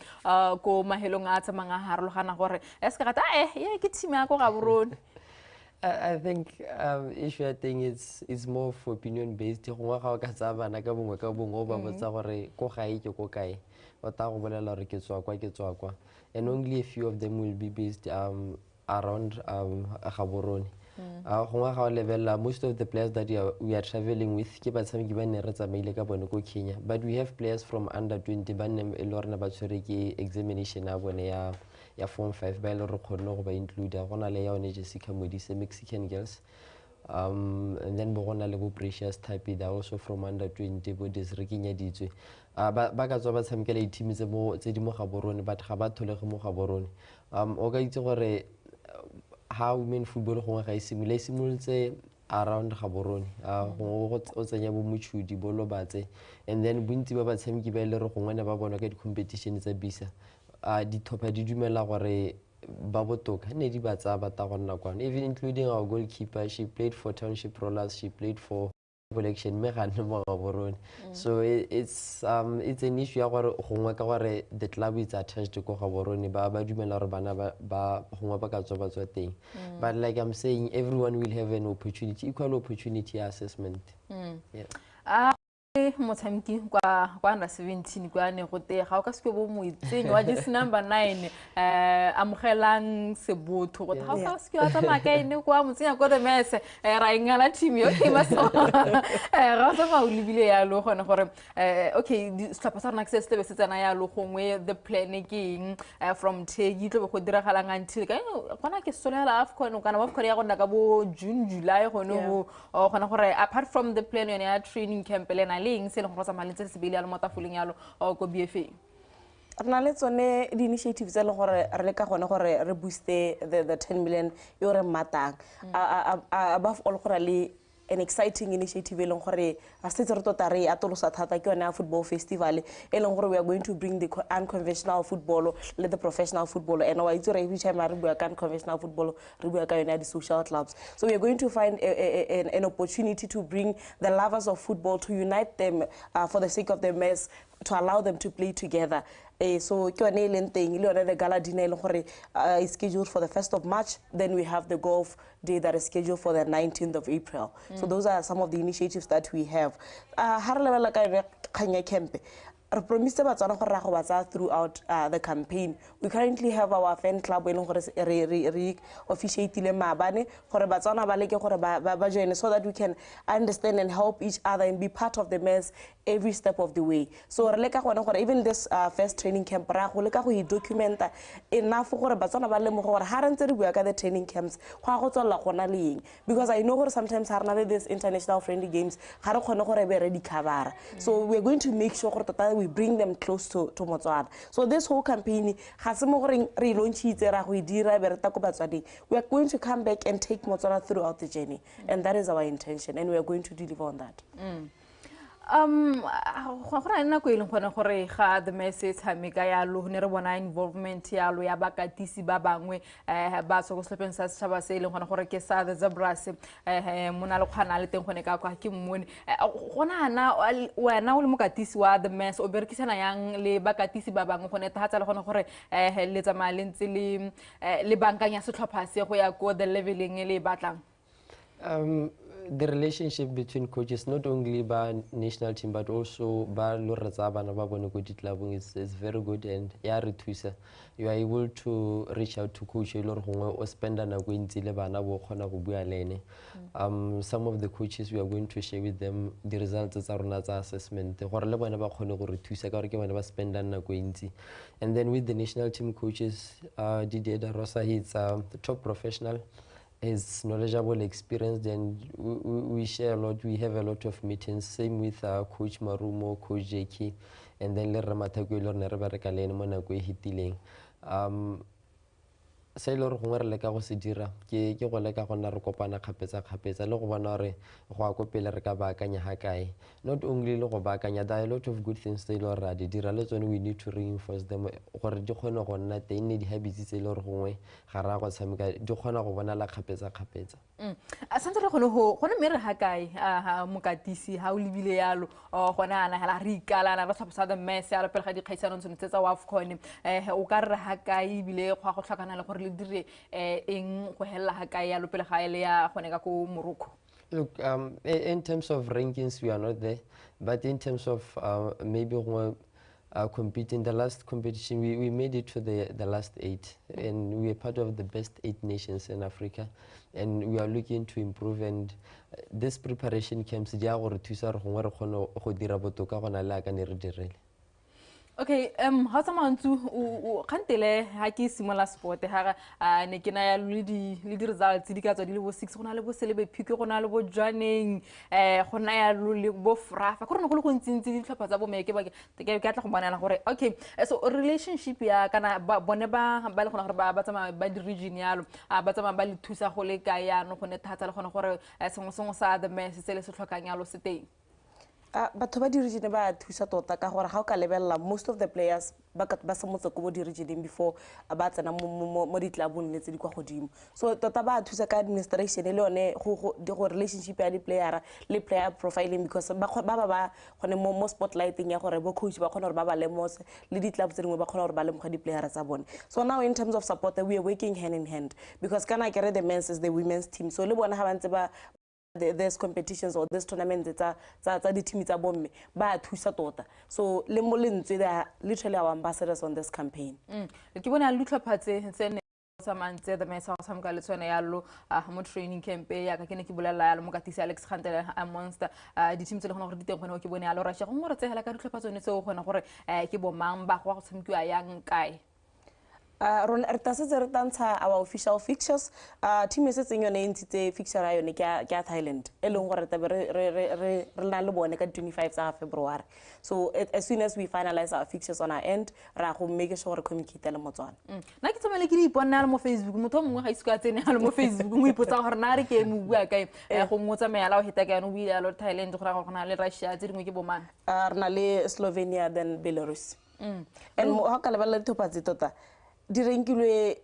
ko mahelong a tsamang a harologana gore eska gata ya ke team ya go ga borone.
I think issue thing is more for opinion based. Go ga ka tsa bana ka bongwe o ba botsa gore go gae ke go kae o ta go bolela gore ke tswa kwa, and only a few of them will be based around Gaborone. Go ga level most of the players that we are traveling with ke batshameki ba ne re tsamaile ka bone ko Kenya, but we have players from under 20 ba ne e lorna ba tshwere ke examination a bone ya form 5 ba ile re khonne go ba include gona le ya one Jessica Modise Mexican girls, and then bo gona le bo Precious type they also from under 20 bo Desrekinya ditswe ba ka tswa ba tshamekela di-team tse di mo Gaborone but ga ba tholege mo Gaborone. O ka itse gore how women football gongwe ga e simolotse around Gaborone go tsenya bo Mochudi bo Lobatse, and then bontsi ba batshameki ba ile re gongwe ba bona ka di competition tsa bisa di thopa di dumela gore ba botoka ne di ba tsa ba ta gonna kwana, even including our goalkeeper. She played for Township Rollers, she played for election me ga nne mo Gaborone. So it's an issue ya gore gongwe ka gore the club is attached to Gaborone ba dumela gore bana ba gongwe ba ka tswa ba tswa teng, but like I'm saying, everyone will have an opportunity, equal opportunity assessment.
Yeah. Motshameki kwa under 17 kwa ne go te ga o ka se bo mo itseng wa just number 9 amogelang Sebotho go ga o ka se ka tsama ka ene kwa motsenya go the mess ra ingala team yo ke maso ga sa fa o libile ya lo gone gore okay stop sa rena access tebe se tsena ya lo gongwe the planning from Tegi tlo go diragalang until ka gona ke solela AFCON kana AFCON ya gona ka bo June July gone go gona gore apart from the plan ya training camp lena leng se le go tsa maletse se bile ya le motafoleng yalo go BFA
rena le tsone di initiatives tse le gore re le ka gone gore re booste the 10 million yo re matang above all gore le an exciting initiative eleng gore a se re tota re atolosa thata ke yone football festival eleng gore we are going to bring the unconventional football le the professional football, and wa itse re every time re bua ka unconventional football re bua ka yone di social clubs. So we are going to find an opportunity to bring the lovers of football to unite them for the sake of the mess, to allow them to play together. So the gala dinner is scheduled for the 1st of March. Then we have the golf day that is scheduled for the 19th of April. So those are some of the initiatives that we have. Re promise batswana gore ra go batsa throughout the campaign. We currently have our fan club eleng gore re officiatile maabane gore batswana ba leke gore ba join so that we can understand and help each other and be part of the mess every step of the way. So re leka gone gore even this first training camp ra go leka go e documenta enough gore batswana ba lemoga gore ha re ntse re bua ka the training camps go go tswela gona leng, because I know gore sometimes ha rena this international friendly games ga re khone gore be re di cover. So we are going to make sure gore we bring them close to Botswana. So this whole campaign, we are going to come back and take Botswana throughout the journey, and that is our intention, and we are going to deliver on that.
Gona nna go ile gona gore ga the message hameka ya lo ne re bona involvement ya lo ya bakatisi ba bangwe ba so go slepeng sa tshaba se ile gona gore ke sa the Zebras mona le khana le teng gone ka kwa ke mmone gona na wena o le mokatisi wa the mess o berekisana yang le bakatisi ba bangwe gone ta tsala gona gore le tsamaya le ntse le bankanya setlhopha se go ya go the leveling le batlang.
The relationship between coaches, not only by national team but also by is very good, and you are able to reach out to coach or spend some of the coaches we are going to share with them the results of our assessment, and then with the national team coaches, Didier Rosa, he's the top professional. Is knowledgeable, experienced, and we share a lot. We have a lot of meetings. Same with Coach Marumo, Coach Jeki, and then le Ramatago le Nerebarekalene mona go hitiling. Se le go ngwe le ka go se dira ke go leka go na re kopana khapetsa le go bona re go a kopela re ka baakanya ha kae, not only le go baakanya. There are a lot of good things they le ra di dira le tsone. We need to reinforce them gore di kgone go nna teng ne di habits tse le re gongwe ga ra go tshameka di kgona go bona la khapetsa
a santse re gone mere ha kae mokatisi ha o libile yalo gona ana hela re ikalana re tlhopsa the mess ya re pele ga di kgaisano tsone tsa AFCON o ka re ha kae bile go a go tlhakana le gore le dire eng go hella ha kae ya lo pele ga ile ya gone ka ko Morocco.
Look, in terms of rankings we are not there, but in terms of maybe competing the last competition we made it to the last 8, and we are part of the best 8 nations in Africa, and we are looking to improve, and this preparation camps dia gore thusa re gongwe re kgone go dira botoka gona la ka ne re direle.
Okay, ha tsa mantsu o khantele ha ke simola sport ha ne ke na ya le di results di ka tswa di le bo 6 gona le bo selebe phike gona le bo jwaneng gona ya le bo frafa go rena go le go ntsintsi di tlhopha tsa bo meke ba ke tla go banana gore okay so relationship ya kana bone ba le gona gore ba tsama ba di region yalo ba tsama ba le thusa go le ka ya no go ne thatsa le gona gore sengwe sa the mess se le se tlhokang yalo se teng.
Batho ba di-region ba thusa tota ka gore ga o ka lebelela most of the players ba sa motse ko bo di-region before ba tsena mo ditlabong le tse di kwa godimo so tota ba thusa ka administration le yone go relationship ya di-playera le player profiling because ba gone mo spotlighting ya gore bo coach ba kgona gore ba ba lemose le ditlab tse dingwe ba kgona gore ba lemoga di-playera tsa bone so now in terms of support we are working hand in hand because kana kere the men's is the women's team so le bona ga ba ntse ba there's competitions or this tournament tsa di team tsa bomme ba thusa tota so le mo lentswe they are literally our ambassadors on this campaign
ke bona le tlhophatse tsene sa mantse the mesa sa mka le tsone yalo mo training camp ya ka kene ke bolela yalo mo katisi Alex Khantele a monster di team tse le gona gore di teng gone ke bone yalo ra go ngore tsela ka ditlhopha tsone tse o gona gore ke bo mang ba go tshamkiwa yang kae
rona re tasetse re tantsha our official fixtures team e setseng yone ntse fixture ya yone ke a Thailand e leng gore tabe re na le bone ka 25 sa February so as soon as we finalize our fixtures on our end ra go make sure re communicate le Motswana
na ke tsamaile ke di iponna mo Facebook motho mongwe ga iska tsene le mo Facebook mo ipotsa gore na re ke mo bua kae go ngotsa meala o heta ka no buile lo Thailand go ra go na le Russia tse dingwe ke bo mang
re na le Slovenia then Belarus and mo ha ka lebala le thopatse tota direnkilwe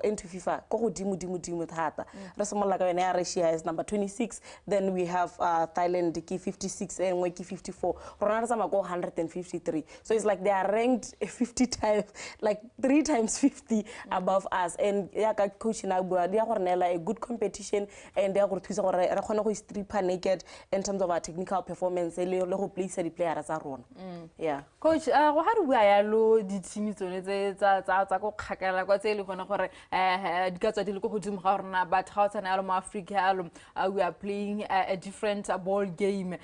into FIFA ko godimo thata re semolla ka yone ya Russia is number 26 then we have Thailand ki 56 and we ki 54 rona re tsama ko 153 so it's like they are ranked 50 times like 3 times 50 above us and ya ka coach na bua dia gore nela a good competition and dia gore thusa gore re khona go strip naked in terms of our technical performance le go place di players tsa rona yeah
coach go ha re bua ya lo di team tsone tsa go khakala kwa tse le gona gore di ka tswa di le go godimo ga rona but ga o tsena ya mo Africa ya we are playing a different ball game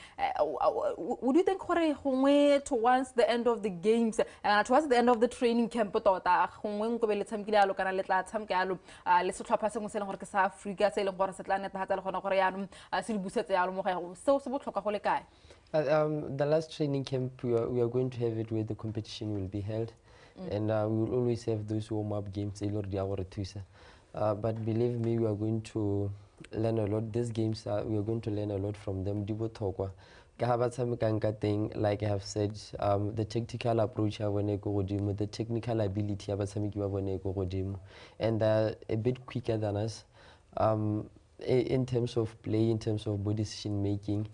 would you think gore gongwe towards the end of the games towards the end of the training camp tota gongwe nko be le tshamkile ya lo kana le tla tshamka ya lo le se tlhopha sengwe se le gore ke sa Africa se le gore se tla neta hatsa le gona gore ya no se di busetse ya lo mo ga go se botlhoka go le kae
the last training camp we are going to have it where the competition will be held and we will always have those warm-up games but believe me we are going to learn a lot these games we are going to learn a lot from them like I have said the tactical approach the technical ability and they're a bit quicker than us in terms of play, in terms of body decision making.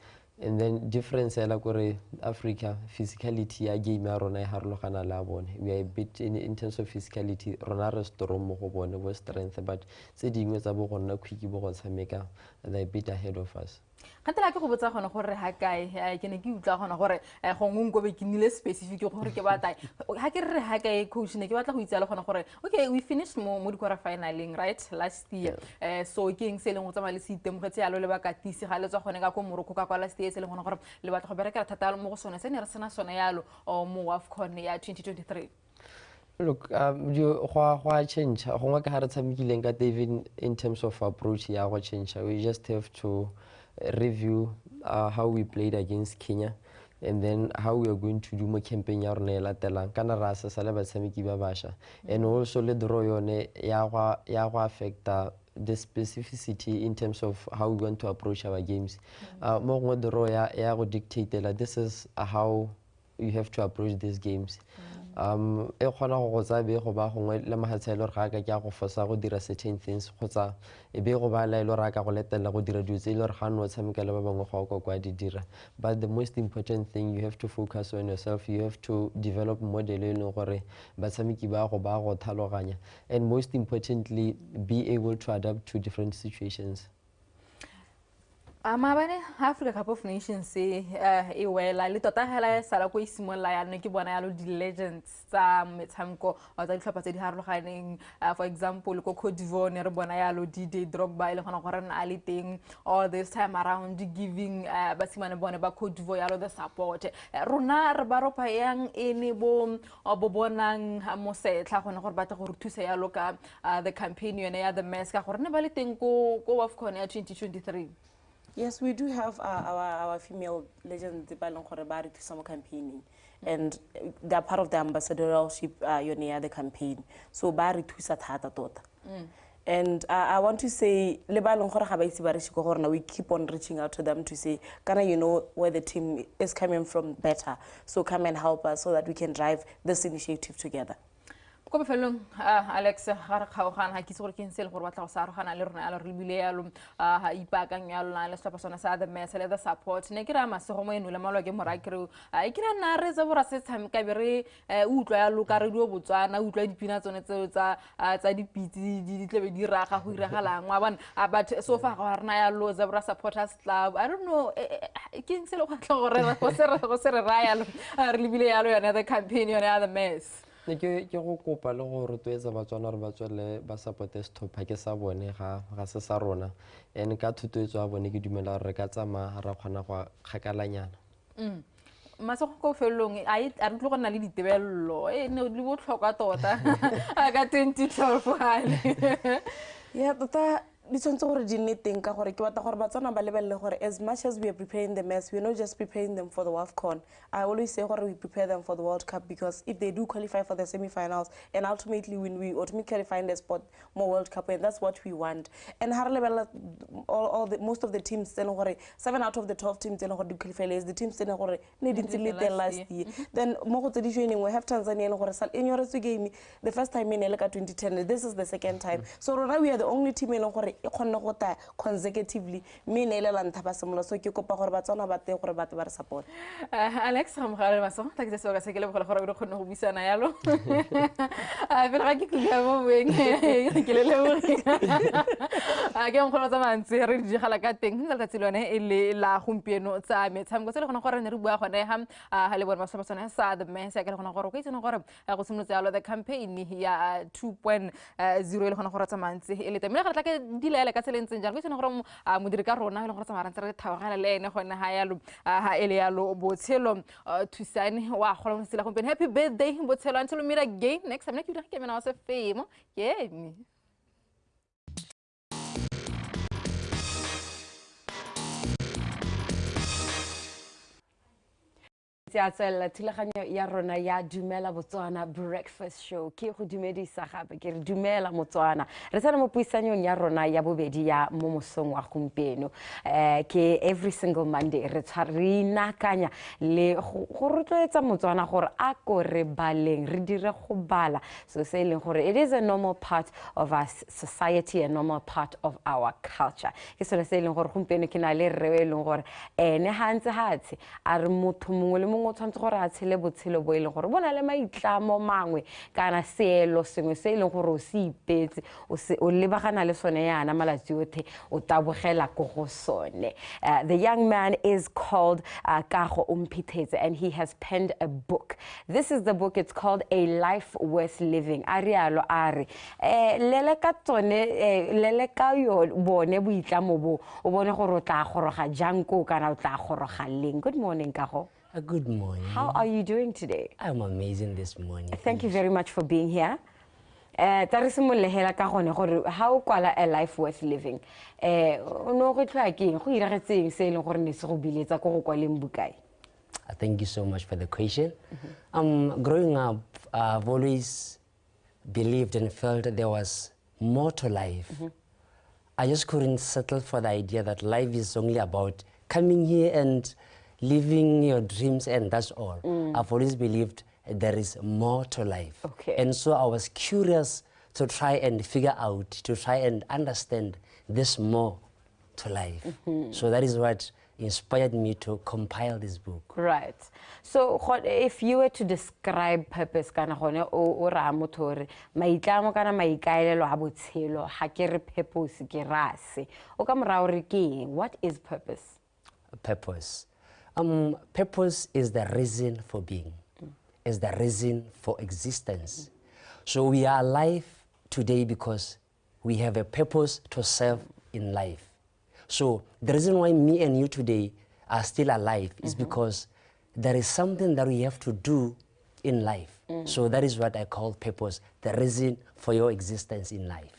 And then difference Africa physicality ya game ya rona harologana la bone we are a bit in terms of physicality rona re strong mo go bone bo strength but tse dingwe tsa bo gonna quick bo go tshameka they a bit ahead of us
Kantela ke go botsa gona gore ha kae ke ne ke utla gona gore gongwe nko be ke nile specific gore ke batla ha ke re ha kae coach ne ke batla go itse le gona gore okay we finished mo di quarter finaling right last year so ke eng se le go tsamaya le se itemogetse yalo le ba katisi ga le tswa gone ka ko Morocco ka kwa last year se le gona gore le batla go berekela thata mo go sone se ne re sena sone yalo mo AFCON ya 2023
Look, go change. Go ka ha re tshamekileng ka even in terms of approach ya go change. We just have to review how we played against Kenya and then how we are going to do mo campaign ya rona la telang kana ra sa sala ba tshameki ba basha and also le draw yone ya go affect the specificity in terms of how we want to approach our games. Mo go draw ya go dictate this is how you have to approach these games. E khona go tsa be go ba gongwe le mahatselo re ga ka ke go fosa go dira certain things gotsa e be go ba la ile ra ka go letela go dira ditse ile re ga no tshameka le ba bangwe go go kwa di dira but the most important thing you have to focus on yourself you have to develop model e leng gore ba tshameki ba go thaloganya and most importantly be able to adapt to different situations
Maabane Africa Cup of Nations e wela le tota hela sala go isimolla ya nne ke bona ya lo di legends tsa metshamko tsa ditlhopha tse di harologaneng for example ko Cote d'Ivoire ne re bona ya lo DJ Drogba ile gona gore na le teng all this time around giving basimane bone ba Cote d'Ivoire ya lo the support rona re ba ropa yang ene bo bonang mosetla gona gore batla go re thusa ya lo ka the campaign yone ya the mask gore ne ba le teng ko AFCON ya 2023.
Yes, we do have our female legends campaigning, and they're part of the ambassadorship the campaign. So bari thusa thata tota. And I want to say, we keep on reaching out to them to say, Kana, you know where the team is coming from better. So come and help us so that we can drive this initiative together.
Ko befelong Alex ga re kgaogana ha ke se gore ke ntse le gore batla go sa rogana le rona a re bile ya lo ha ipakang ya lona le stapa sona sa the mess le the support ne ke ra masego mo eno le malwa ke mora ke re ke ra na re tsa bora se tshameka be re utlwa ya lo ka re dio Botswana utlwa dipina tsone tsa dipitsi di tlebe di raga go iragalang wa bona but so far ga rena ya lo za bora supporters club I don't know ke ntse le go tla go se re ra ya lo re bile ya lo yona the campaign yona the mess.
Ke go kopa le go rotloetsa Batswana re ba tswele ba support stop ke sa bone ga se sa rona ene ka thutoetso ya bone ke dumela re ka tsama ra khona go khakalanyana
Maso go felong a re tlo go na le ditebello ne di botlhokwa tota ka 2012
yeah tota as much as we are preparing the mess, we're not just preparing them for the AFCON. I always say we prepare them for the World Cup because if they do qualify for the semi-finals and ultimately when we automatically find a spot more World Cup, and that's what we want. And most of the teams, 7 out of the 12 teams qualify is the teams that last year. Then we have Tanzania in your game the first time in 2010. This is the second time. So now we are the only team in consecutively so ke kopa gore Batswana ba te gore batho ba re support
Alex Ramgale maso ta ke se se ke le go gore re khone go bisana yalo a be ga ke kuga mo beng ke le le a ke mo khona tsa mantsi re di gala ka teng ka tsilwane e le la gompieno tsa metshameko se le gona gore ne re bua gone ha le bona maso tsona sa the mess ya ke le gona gore go itse gore go simolotsa yalo the campaign ya 2.0 le gona gore tsa mantsi e le teng ga tla ke dilele ka tseleng jang go tsena gore modiri ka rona le gore tsa marantse re thawagana le ene gone ha yalo ha ele yalo Botshelo thusane wa gola mo sela gompieno happy birthday Botshelo until we meet again next time ke ke mena se femo yeah
Tsela thulaganyo ya rona ya Dumela Botswana breakfast show ke go dumedisa gape ke re dumela Motswana re tsena mo puisanong ya rona ya bobedi ya mo mosong wa gompieno ke every single Monday re nakanya le go rotloetsa Motswana gore a ko re baleng re dire go bala so say leng gore it is a normal part of our society, a normal part of our culture ke sone se leng gore gompieno ke na le re leng gore ene hantse hatse a re motho mongwe le o tshwantse gore a tshele botshelo bo ile gore bona le maitlamo mangwe kana seelo sengwe se ile gore o se ipetse o lebagana le sone yana malatsi otlhe o tabogela go go sone the young man is called Kago Umphithetse and he has penned a book. This is the book, it's called A Life Worth Living. Arialo are lele ka tsone lele ka yo bone boitlamo bo o bone gore o tla goroga jang ko kana o tla goroga leng. Good morning Kago.
Good morning.
How are you doing today?
I'm amazing this morning.
Thank you very much for being here. How kwala a life worth living? No go tlhakeng go iragetseng se leng gore ne se go biletsa go go kwaleng bukai.
Thank you so much for the question. Growing up, I've always believed and felt that there was more to life. I just couldn't settle for the idea that life is only about coming here and living your dreams and that's all. I've always believed there is more to life.
Okay.
And so I was curious to try and figure out, to try and understand this more to life. So that is what inspired me to compile this book.
Right. So if you were to describe purpose kana gone o ra motho re maitlamo kana maikaelelo a botshelo ha ke re purpose ke rase o ka mora re ke what is purpose?
Purpose. Purpose is the reason for being, is the reason for existence. So we are alive today because we have a purpose to serve in life. So the reason why me and you today are still alive is because there is something that we have to do in life. So that is what I call purpose, the reason for your existence in life.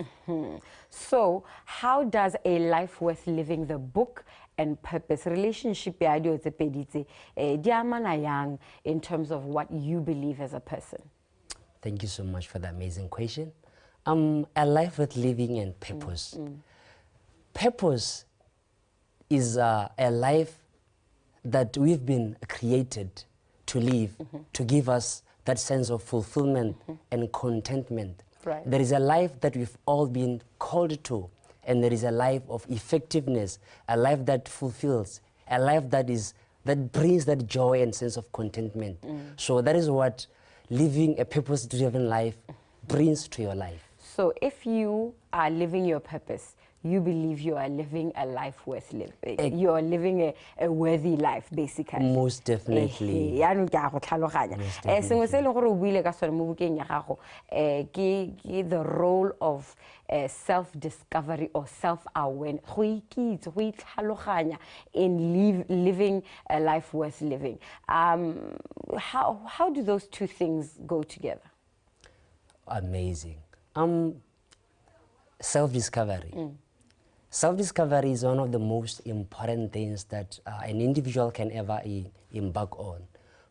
So how does a life worth living, the book and purpose relationship in terms of what you believe as a person?
Thank you so much for the amazing question. A life worth living and purpose. Purpose is a life that we've been created to live, to give us that sense of fulfillment and contentment.
Right.
There is a life that we've all been called to, and there is a life of effectiveness, a life that fulfills, a life that brings that joy and sense of contentment. So that is what living a purpose-driven life brings to your life.
So if you are living your purpose, you believe you are living a life worth living. You are living a worthy life, basically.
Most definitely.
The role of self-discovery or self-awareness in living a life worth living. How do those two things go together?
Amazing. Self-discovery. Self-discovery is one of the most important things that an individual can ever embark on,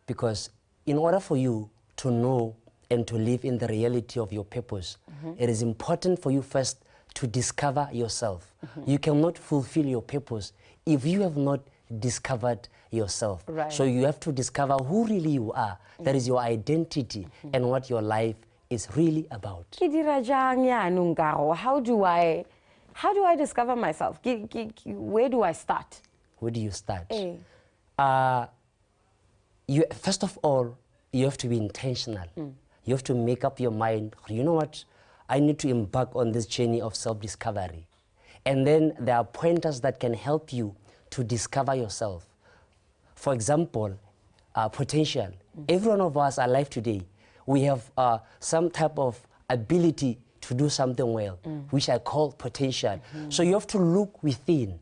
because in order for you to know and to live in the reality of your purpose, it is important for you first to discover yourself. You cannot fulfill your purpose if you have not discovered yourself.
Right.
So you have to discover who really you are. That is your identity and what your life is really about.
How do I discover myself? Where do I start?
Where do you start? First of all, you have to be intentional. You have to make up your mind, you know what, I need to embark on this journey of self-discovery. And then there are pointers that can help you to discover yourself. For example, potential. Every one of us alive today, we have some type of ability to do something well, which I call potential. So you have to look within.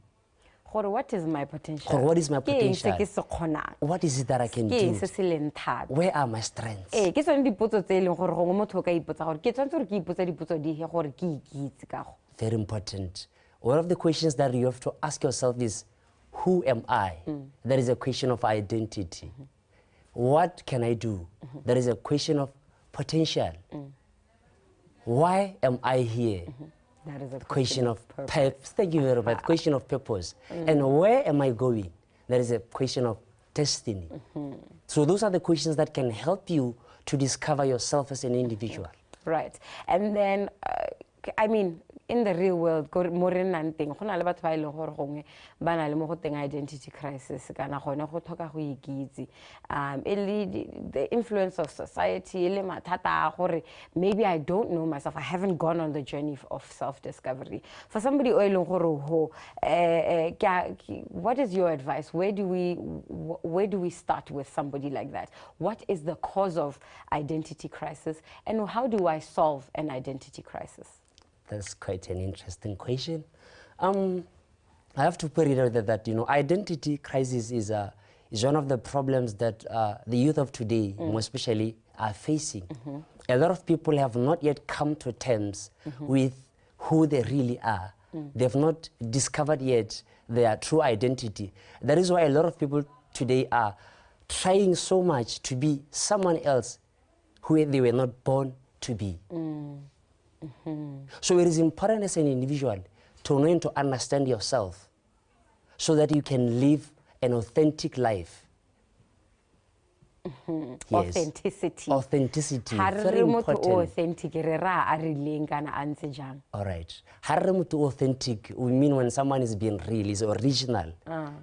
What is my potential?
What is my potential? What is it that I can do? Where are my strengths? Very important. One of the questions that you have to ask yourself is, who am I? That is a question of identity. What can I do? That is a question of potential. Why am I here?
That is a
question of purpose. Thank you very much. Question of purpose. And where am I going? That is a question of destiny. So those are the questions that can help you to discover yourself as an individual.
Right. And then, I mean, in the real world, identity crisis, the influence of society, maybe I don't know myself, I haven't gone on the journey of self-discovery. For somebody, what is your advice? Where do we start with somebody like that? What is the cause of identity crisis, and how do I solve an identity crisis?
That's quite an interesting question. I have to put it out there that, you know, identity crisis is one of the problems that the youth of today, more especially, are facing. A lot of people have not yet come to terms with who they really are. They've not discovered yet their true identity. That is why a lot of people today are trying so much to be someone else who they were not born to be. So it is important as an individual to know and to understand yourself so that you can live an authentic life. Yes.
Authenticity.
Authenticity,
Ha re
very
re motho o
important.
authentic re ra a rileng kana a ntse jang.
All right. Haramutu authentic, we mean when someone is being real, is original.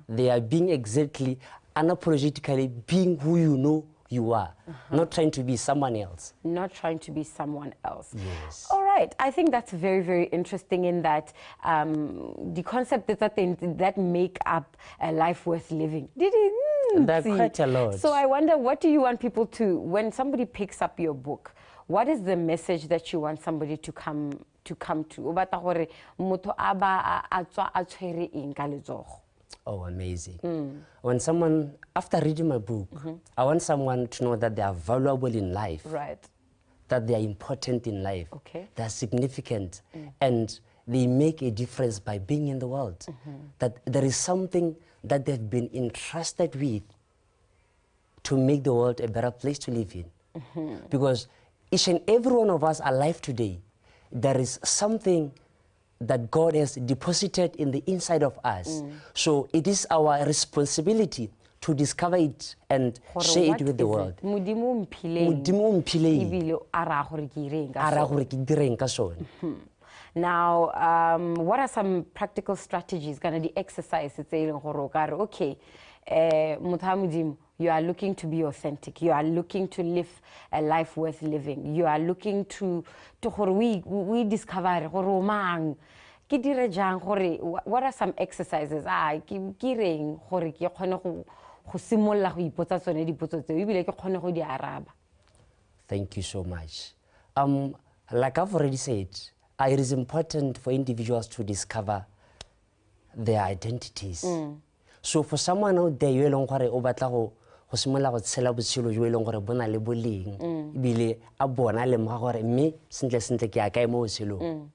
They are being exactly, unapologetically being who you know you are, not trying to be someone else.
Not trying to be someone else.
Yes.
All right. I think that's very, very interesting in that the concept that make up a life worth living.
There are quite a lot.
So I wonder, what do you want people to, when somebody picks up your book, what is the message that you want somebody to come to? O batla gore motho a ba a tswa a tshwere eng ka letsogo?
Oh, amazing. When someone, after reading my book, I want someone to know that they are valuable in life.
Right.
That they are important in life.
Okay.
They are significant. And they make a difference by being in the world. That there is something that they've been entrusted with to make the world a better place to live in. Because each and every one of us alive today, there is something that God has deposited in the inside of us. So it is our responsibility to discover it and share it with the world.
Modimo mphileng. Ebile a ra gore ke ireng ka
Ara
sone.
gore ke direng ka sone.
Now, what are some practical strategies, kind of the exercises, okay, Modimo, you are looking to be authentic. You are looking to live a life worth living. You are looking to we discover what are some exercises?
Thank you so much. Like I've already said, it is important for individuals to discover their identities. So for someone out there, you long gore o batla go simola go tshela botshelo jo eleng gore bona le boleng ebile a bona le mo gore mme sentle ke a kae mo botshelong.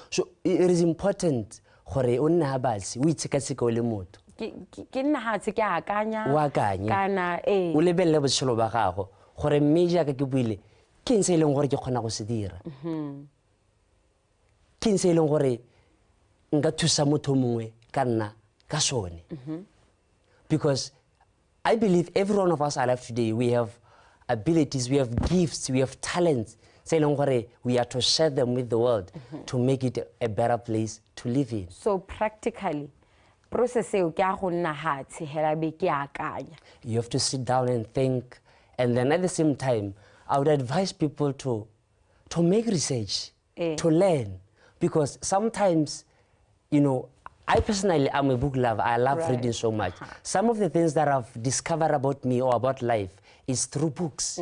So it is important gore o nna batsi o itsekaseka o le motho.
Ke nna ha tse ke akanya
O akanye.
kana
O lebelle botshelo ba gago gore mme jaaka ke buile ke ntse eleng gore ke kgona go se dira. Ke ntse eleng gore nka thusa motho mongwe ka nna ka sone. Because I believe every one of us alive today, we have abilities, we have gifts, we have talents. We are to share them with the world to make it a better place to live in.
So practically, process you have
to sit down and think, and then at the same time, I would advise people to make research, to learn, because sometimes, you know, I personally am a book lover. I love reading so much. Some of the things that I've discovered about me or about life is through books.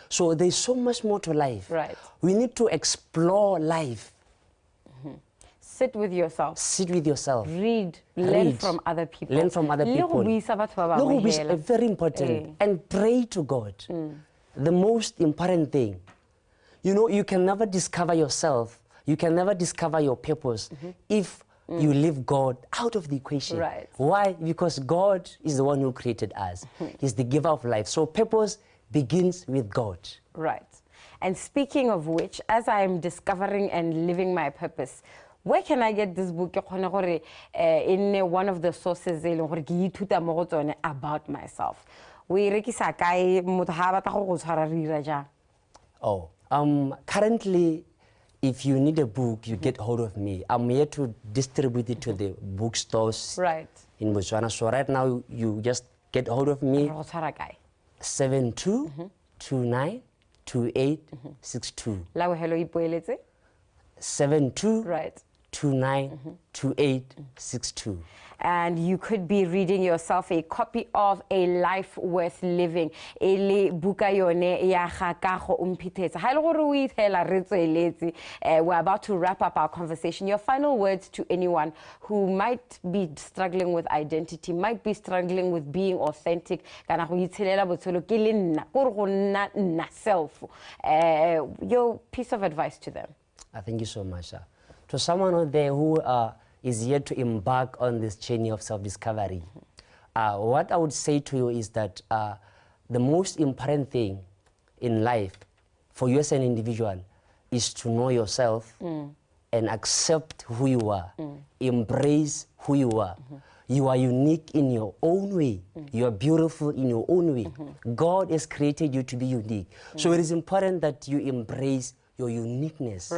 So there's so much more to life. We need to explore life.
Sit with yourself.
Sit with yourself.
Learn from other people.
Learn from other people. Very important. And pray to God. The most important thing. You know, you can never discover yourself. You can never discover your purpose if you leave God out of the equation. Why? Because God is the one who created us. He's the giver of life. So purpose begins with God.
Right. And speaking of which, as I'm discovering and living my purpose, where can I get this book? In one of the sources about myself.
Oh, currently, if you need a book, you get hold of me. I'm here to distribute it to the bookstores in Botswana. So right now, you just get hold of me. 72292862. 72292862.
And you could be reading yourself a copy of A Life Worth Living. We're about to wrap up our conversation. Your final words to anyone who might be struggling with identity, might be struggling with being authentic. Your piece of advice to them.
Thank you so much. To someone out there who is yet to embark on this journey of self-discovery, what I would say to you is that the most important thing in life for you as an individual is to know yourself and accept who you are, embrace who you are. You are unique in your own way. You are beautiful in your own way. God has created you to be unique. So it is important that you embrace your uniqueness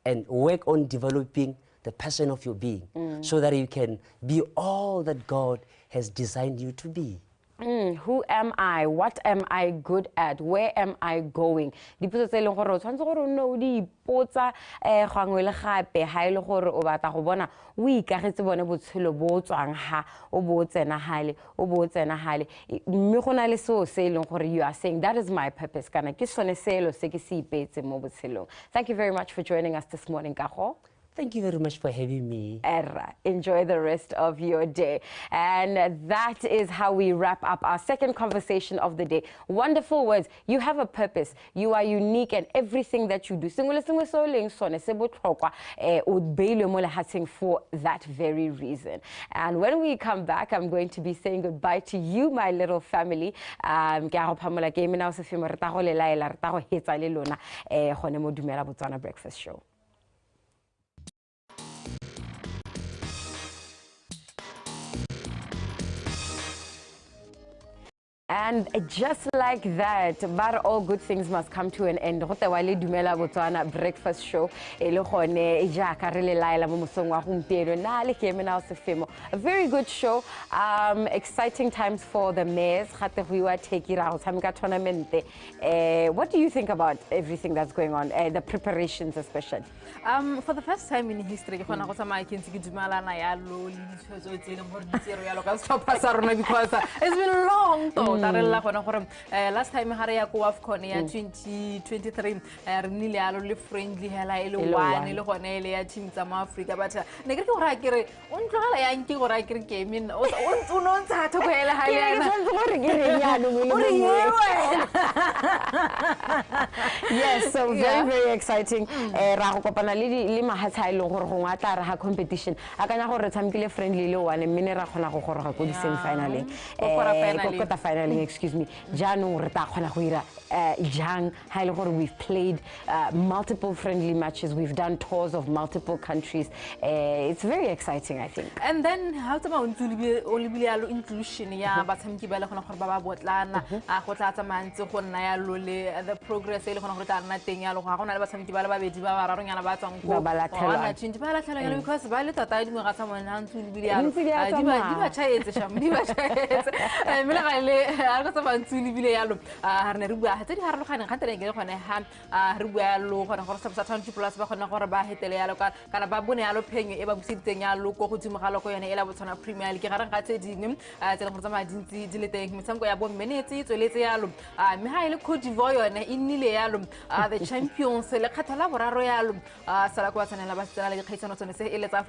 and work on developing the person of your being so that you can be all that God has designed you to be.
Who am I? What am I good at? Where am I going? Dipotso tse leng gore o tshwantse gore o nne o di ipotsa gangwe le gape ha ile gore o batla go bona o ikagetse bone botshelo bo tswang ha o bo tsena hale o bo tsena hale mme go na le seo se leng gore you are saying that is my purpose kana ke sone selo se ke se ipetse mo botshelong. Thank you very much for joining us this morning, Kago.
Thank you very much for having me.
Enjoy the rest of your day. And that is how we wrap up our second conversation of the day. Wonderful words. You have a purpose. You are unique, and everything that you do for that very reason. And when we come back, I'm going to be saying goodbye to you, my little family. BOTSWANA Breakfast Show. And just like that, but all good things must come to an end. DUMELA BOTSWANA Breakfast Show. A very good show. Exciting times for the mayors. What do you think about everything that's going on? The preparations especially.
For the first time in history, because it's been long though. Last time I had 2023, really friendly, team Africa, but
yes, so very exciting. Competition. Excuse me. We've played multiple friendly matches. We've done tours of multiple countries. It's very exciting, I think.
And then how about inclusion? Yeah, but some people are BOTSWANA. The progress. The champions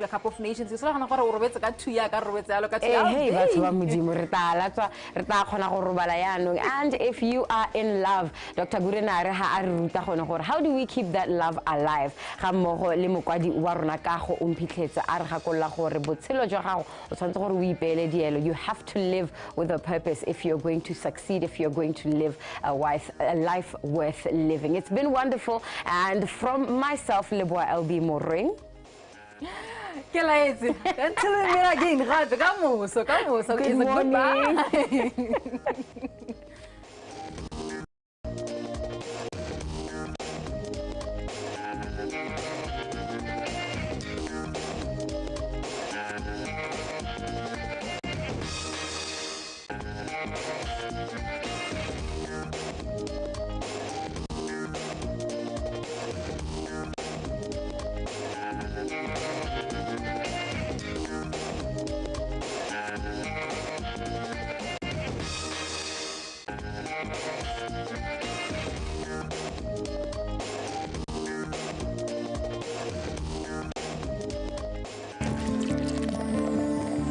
Cup of Nations.
And if you are in love, Dr. how do we keep that love alive? You have to live with a purpose if you're going to succeed, if you're going to live a life worth living. It's been wonderful, and from myself, Leboa LB Moring. Good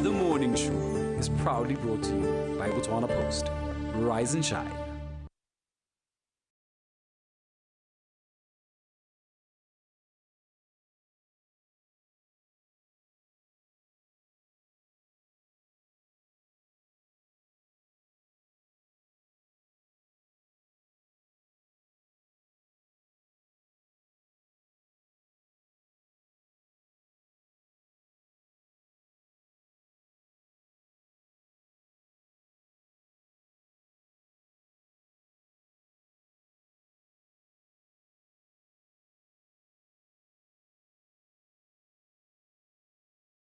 The Morning Show is proudly brought to you by BOTSWANA Post. Rise and shine.